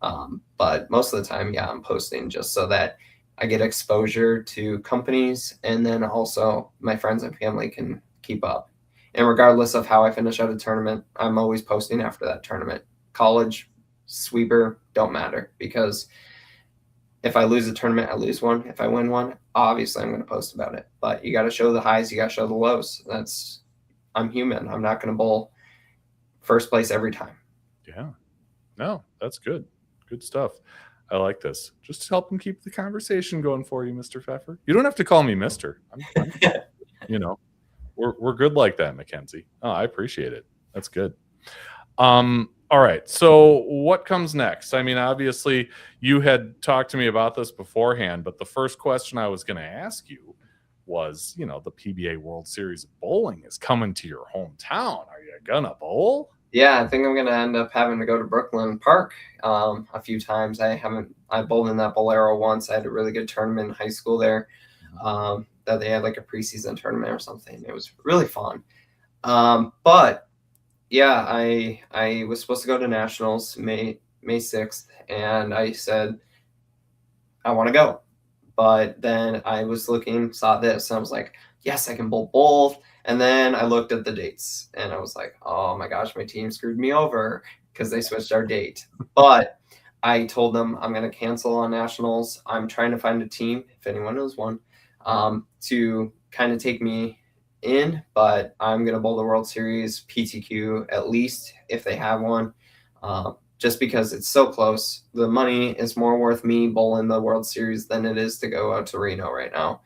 But most of the time, yeah, I'm posting just so that I get exposure to companies, and then also my friends and family can keep up. And regardless of how I finish out a tournament, I'm always posting after that tournament. College, sweeper, don't matter, because if I lose a tournament, I lose one. If I win one, obviously I'm going to post about it. But you got to show the highs, you got to show the lows. I'm human. I'm not going to bowl first place every time. Yeah. No, that's good. Good stuff. I like this. Just helping keep the conversation going for you, Mr. Pfeffer. You don't have to call me Mr. We're good like that, Mackenzie. Oh, I appreciate it. That's good. All right. So what comes next? I mean, obviously you had talked to me about this beforehand, but the first question I was going to ask you was, the PBA World Series of Bowling is coming to your hometown. Are you gonna bowl? Yeah, I think I'm going to end up having to go to Brooklyn Park a few times. I bowled in that Bolero once. I had a really good tournament in high school there that they had like a preseason tournament or something. It was really fun. But yeah, I was supposed to go to Nationals May 6th, and I said, I want to go. But then I was saw this, and I was like, yes, I can bowl both. And then I looked at the dates, and I was like, oh my gosh, my team screwed me over because they switched our date. But I told them I'm going to cancel on Nationals. I'm trying to find a team, if anyone knows one, to kind of take me in. But I'm going to bowl the World Series PTQ, at least if they have one. Just because it's so close. The money is more worth me bowling the World Series than it is to go out to Reno right now.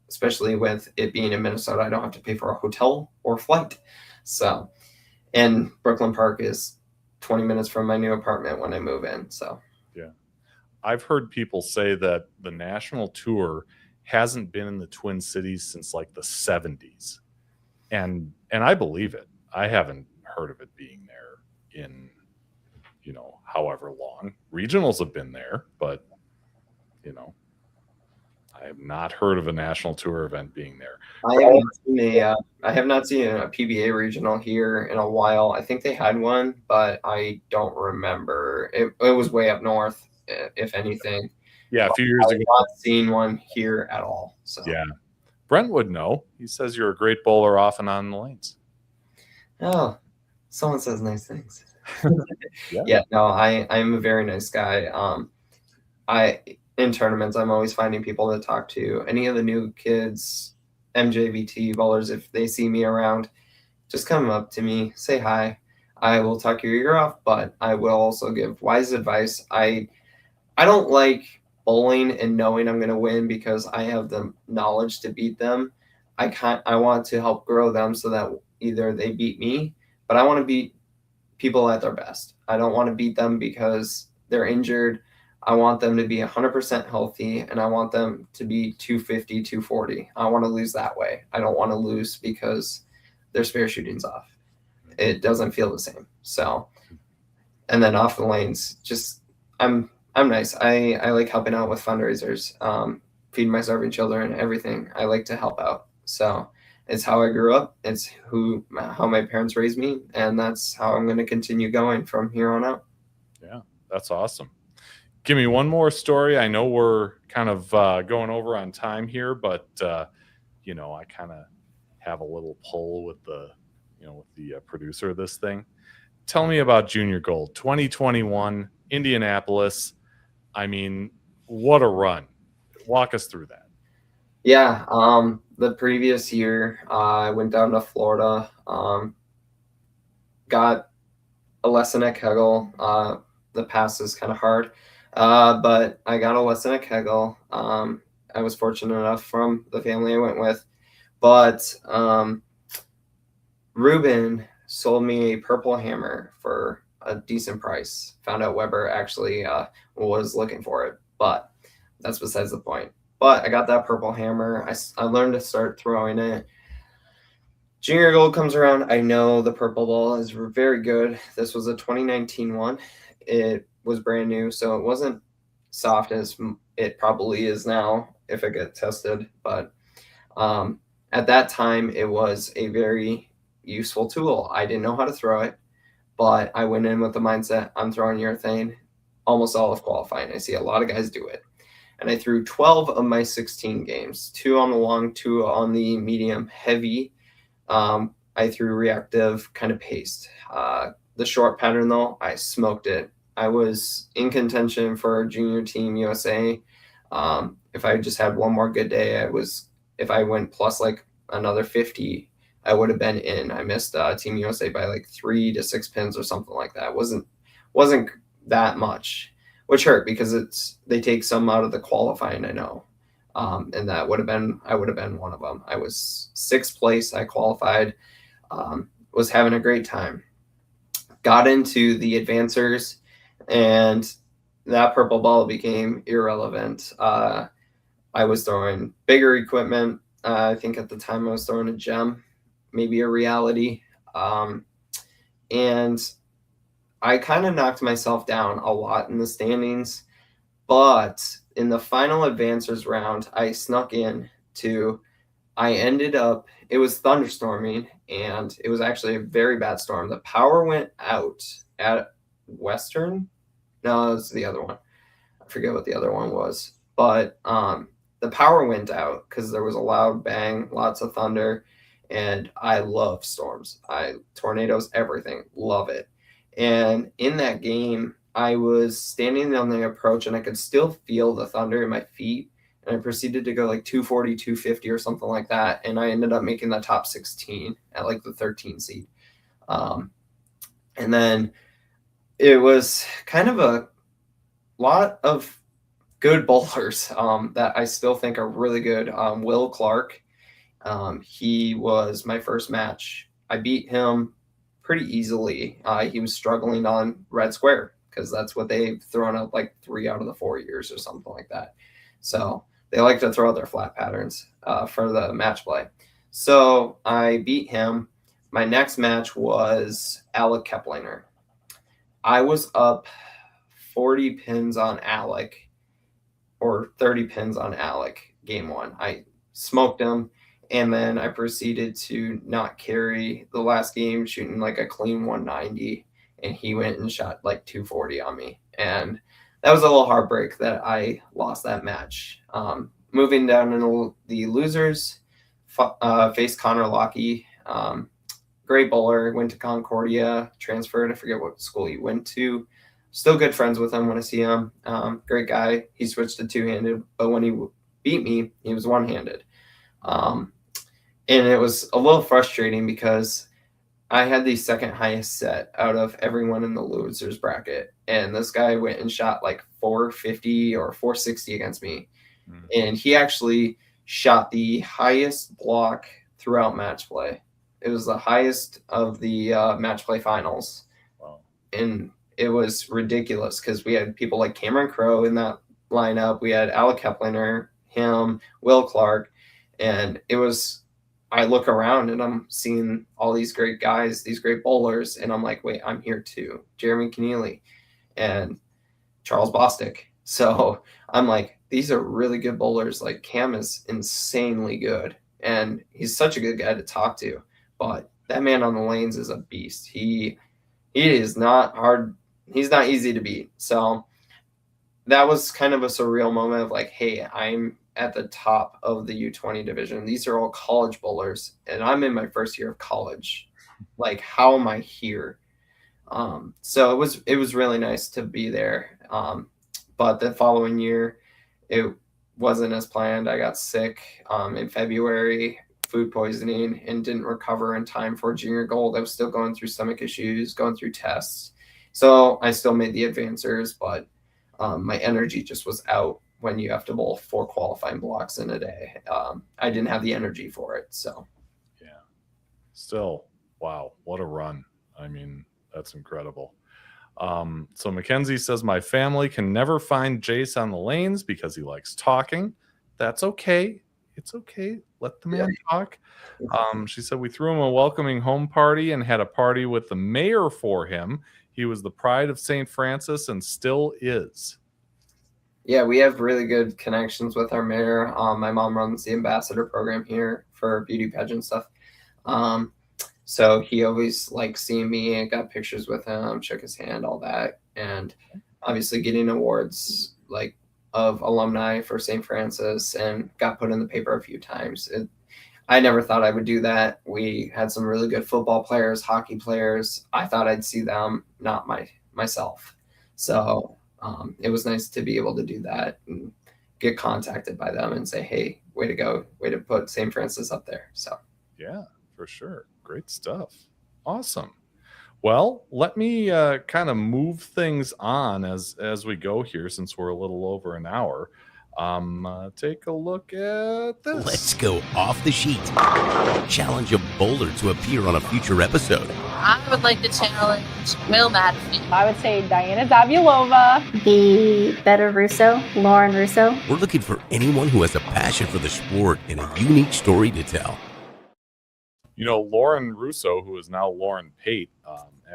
Especially with it being in Minnesota, I don't have to pay for a hotel or flight. So, and Brooklyn Park is 20 minutes from my new apartment when I move in. So, yeah. I've heard people say that the national tour hasn't been in the Twin Cities since like the 70s. And I believe it. I haven't heard of it being there in, however long. Regionals have been there, but I have not heard of a national tour event being there. I have not seen a PBA regional here in a while. I think they had one, but I don't remember. It was way up north, if anything. Yeah, a few years ago. I've not seen one here at all. So yeah, Brent would know. He says you're a great bowler off and on the lanes. Oh, someone says nice things. No, I'm a very nice guy. In tournaments, I'm always finding people to talk to. Any of the new kids, MJVT bowlers, if they see me around, just come up to me, say hi. I will talk your ear off, but I will also give wise advice. I don't like bowling and knowing I'm going to win because I have the knowledge to beat them. I want to help grow them so that either they beat me, but I want to beat people at their best. I don't want to beat them because they're injured. I want them to be 100% healthy, and I want them to be 250, 240. I want to lose that way. I don't want to lose because their spare shooting's off. It doesn't feel the same. So, and then off the lanes, just I'm nice. I like helping out with fundraisers, feeding my starving children, everything. I like to help out. So it's how I grew up. It's how my parents raised me, and that's how I'm going to continue going from here on out. Yeah, that's awesome. Give me one more story. I know we're kind of going over on time here, but I kind of have a little pull with the producer of this thing. Tell me about Junior Gold 2021 Indianapolis. I mean, what a run! Walk us through that. Yeah, the previous year I went down to Florida, got a lesson at Kegel. The pass is kind of hard. But I got a lesson at Kegel. I was fortunate enough from the family I went with. But Ruben sold me a purple hammer for a decent price. Found out Weber actually was looking for it, but that's besides the point. But I got that purple hammer. I learned to start throwing it. Junior Gold comes around. I know the purple ball is very good. This was a 2019 one. It was brand new, so it wasn't soft as it probably is now if it gets tested. But at that time, it was a very useful tool. I didn't know how to throw it, but I went in with the mindset, I'm throwing urethane almost all of qualifying. I see a lot of guys do it. And I threw 12 of my 16 games, 2 on the long, 2 on the medium heavy. I threw reactive kind of paste. The short pattern, though, I smoked it. I was in contention for Junior Team USA. If I just had one more good day, if I went plus like another 50, I would have been in. I missed Team USA by like 3 to 6 pins or something like that. It wasn't that much, which hurt because they take some out of the qualifying, I know. And I would have been one of them. I was 6th place. I qualified, was having a great time. Got into the advancers, and that purple ball became irrelevant. I was throwing bigger equipment. I think at the time I was throwing a gem, maybe a reality. And I kind of knocked myself down a lot in the standings. But in the final advancers round, I snuck in I ended up, it was thunderstorming, and it was actually a very bad storm. The power went out at Western. No, it was the other one. I forget what the other one was. But the power went out because there was a loud bang, lots of thunder, and I love storms. Tornadoes, everything. Love it. And in that game, I was standing on the approach, and I could still feel the thunder in my feet. And I proceeded to go like 240, 250 or something like that. And I ended up making the top 16 at like the 13 seed. And then it was kind of a lot of good bowlers that I still think are really good. Will Clark, he was my first match. I beat him pretty easily. He was struggling on red square. because that's what they've thrown up like 3 out of the 4 years or something like that. So they like to throw their flat patterns for the match play. So I beat him. My next match was Alec Keplinger. I was up 40 pins on Alec, or 30 pins on Alec game 1. I smoked him, and then I proceeded to not carry the last game, shooting like a clean 190, and he went and shot like 240 on me. And that was a little heartbreak that I lost that match. Moving down into the losers, faced Connor Lockie. Great bowler, went to Concordia, transferred. I forget what school he went to. Still good friends with him when I see him. Great guy. He switched to two-handed, but when he beat me, he was one-handed. And it was a little frustrating because I had the second highest set out of everyone in the losers bracket. And this guy went and shot like 450 or 460 against me. And he actually shot the highest block throughout match play. It was the highest of the match play finals. Wow. And it was ridiculous because we had people like Cameron Crowe in that lineup. We had Alec Keplinger, him, Will Clark. And it was, I look around and I'm seeing all these great guys, these great bowlers. And I'm like, wait, I'm here too. Jeremy Keneally and Charles Bostic. So I'm like, these are really good bowlers. Like Cam is insanely good. And he's such a good guy to talk to. But that man on the lanes is a beast. He is not hard. He's not easy to beat. So that was kind of a surreal moment of like, hey, I'm at the top of the U20 division. These are all college bowlers, and I'm in my first year of college. Like, how am I here? So it was really nice to be there. But the following year, it wasn't as planned. I got sick in February, food poisoning, and didn't recover in time for junior gold. I was still going through stomach issues, going through tests. So I still made the advancers, but my energy just was out when you have to bowl 4 qualifying blocks in a day. I didn't have the energy for it. So, yeah. Still, wow, what a run. I mean, that's incredible. So Mackenzie says, my family can never find Jace on the lanes because he likes talking. That's okay. It's okay. Let the man talk. She said, we threw him a welcoming home party and had a party with the mayor for him. He was the pride of St. Francis and still is. Yeah, we have really good connections with our mayor. My mom runs the ambassador program here for beauty pageant stuff. So he always liked seeing me and got pictures with him, shook his hand, all that. And obviously getting awards like of alumni for St. Francis and got put in the paper a few times. I never thought I would do that. We had some really good football players, hockey players. I thought I'd see them, not myself. So it was nice to be able to do that and get contacted by them and say, hey, way to go, way to put St. Francis up there. So yeah, for sure. Great stuff. Awesome. Well, let me kind of move things on as we go here, since we're a little over an hour. Take a look at this. Let's go off the sheet. Challenge a bowler to appear on a future episode. I would like to challenge Will Madison. I would say Diana Zavulova. The better Russo, Lauren Russo. We're looking for anyone who has a passion for the sport and a unique story to tell. You know, Lauren Russo, who is now Lauren Pate,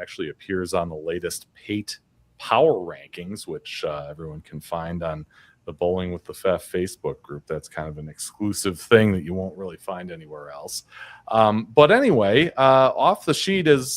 actually appears on the latest Pate Power Rankings, which everyone can find on the Bowling with the Fef Facebook group. That's kind of an exclusive thing that you won't really find anywhere else. But anyway, off the sheet is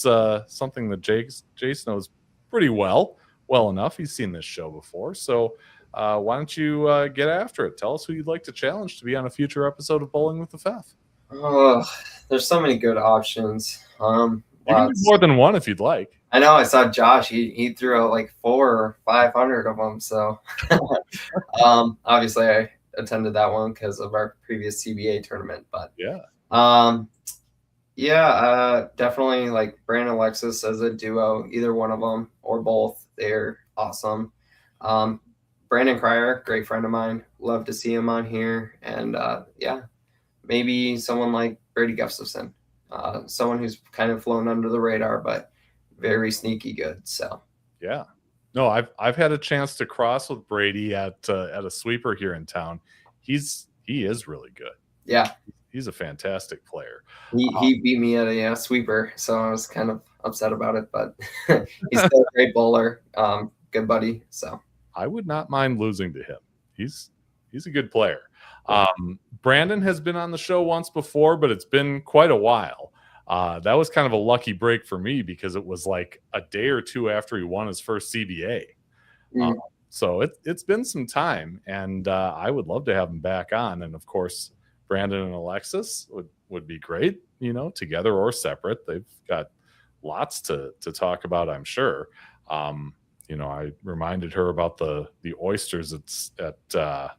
something that Jace knows pretty well enough. He's seen this show before. So why don't you get after it? Tell us who you'd like to challenge to be on a future episode of Bowling with the Fef. Oh, there's so many good options. You can do more than one if you'd like. I know. I saw Josh. He threw out like 400 or 500 of them. So obviously I attended that one because of our previous CBA tournament. But definitely like Brandon Alexis as a duo, either one of them or both. They're awesome. Brandon Cryer, great friend of mine. Love to see him on here. And maybe someone like Brady Gustafson, someone who's kind of flown under the radar, but very sneaky good. So, yeah, No, I've had a chance to cross with Brady at a sweeper here in town. He is really good. Yeah, he's a fantastic player. He beat me at a sweeper, so I was kind of upset about it, but he's still a great bowler, good buddy. So I would not mind losing to him. He's a good player. Brandon has been on the show once before, but it's been quite a while. That was kind of a lucky break for me because it was like a day or two after he won his first CBA. So it's been some time, and I would love to have him back on. And of course, Brandon and Alexis would be great, together or separate. They've got lots to talk about, I'm sure. I reminded her about the oysters at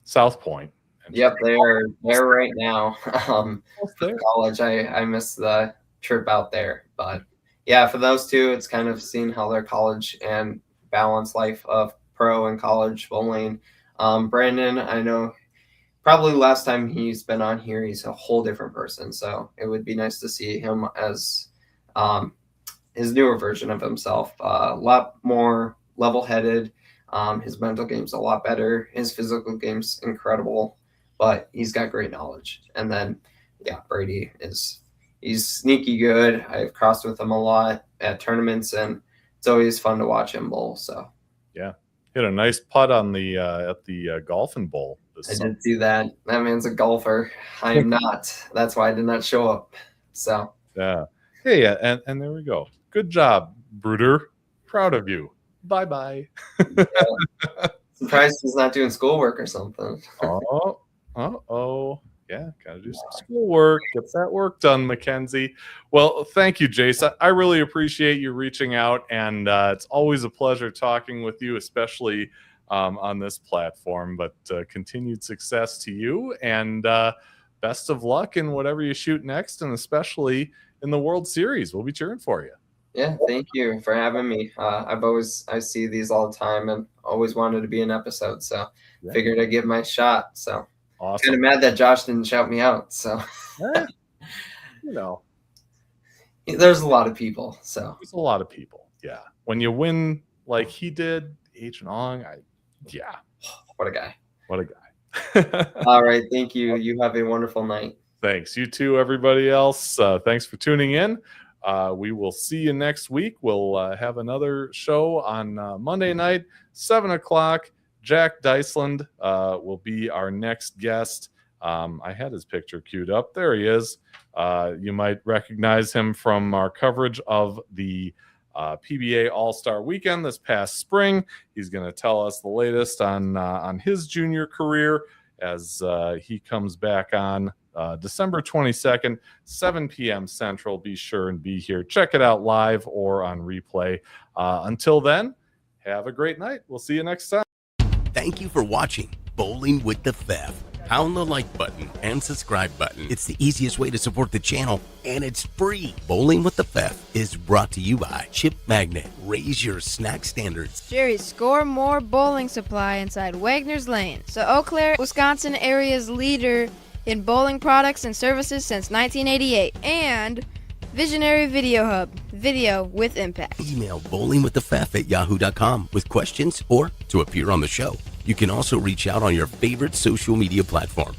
South Point. Yep, they're right now. College, I missed the trip out there, but yeah, for those two, it's kind of seeing how their college and balance life of pro and college bowling. Brandon, I know probably last time he's been on here, he's a whole different person. So it would be nice to see him as his newer version of himself, a lot more level-headed. His mental game's a lot better. His physical game's incredible, but he's got great knowledge. And then, yeah, Brady he's sneaky good. I've crossed with him a lot at tournaments, and it's always fun to watch him bowl. So yeah, hit a nice putt on the at the Golfing Bowl. I did see that. That man's a golfer. I am not. That's why I did not show up. So yeah, hey, and there we go. Good job, Bruder. Proud of you. Bye. Yeah. Surprised he's not doing schoolwork or something. Yeah, gotta do some schoolwork. Get that work done, Mackenzie. Well, thank you, Jace. I really appreciate you reaching out, and it's always a pleasure talking with you, especially on this platform. But continued success to you, and best of luck in whatever you shoot next, and especially in the World Series. We'll be cheering for you. Yeah, thank you for having me. I see these all the time and always wanted to be an episode, so figured I'd give my shot. So awesome. Kind of mad that Josh didn't shout me out. So there's a lot of people. So there's a lot of people. Yeah, when you win like he did, H-Nong, what a guy. What a guy. All right, thank you. You have a wonderful night. Thanks. You too, everybody else. Thanks for tuning in. We will see you next week. We'll have another show on Monday night, 7 o'clock. Jack Dyceland will be our next guest. I had his picture queued up. There he is. You might recognize him from our coverage of the PBA All-Star Weekend this past spring. He's going to tell us the latest on his junior career as he comes back on December 22nd, 7 p.m. Central. Be sure and be here. Check it out live or on replay. Until then, have a great night. We'll see you next time. Thank you for watching Bowling with the Fev. Pound the like button and subscribe button. It's the easiest way to support the channel, and it's free. Bowling with the Fev is brought to you by Chip Magnet. Raise your snack standards. Jerry's Score More Bowling Supply inside Wagner's Lane. So Eau Claire, Wisconsin area's leader in bowling products and services since 1988. And Visionary Video Hub. Video with impact. Email bowlingwiththefef@yahoo.com with questions or to appear on the show. You can also reach out on your favorite social media platform.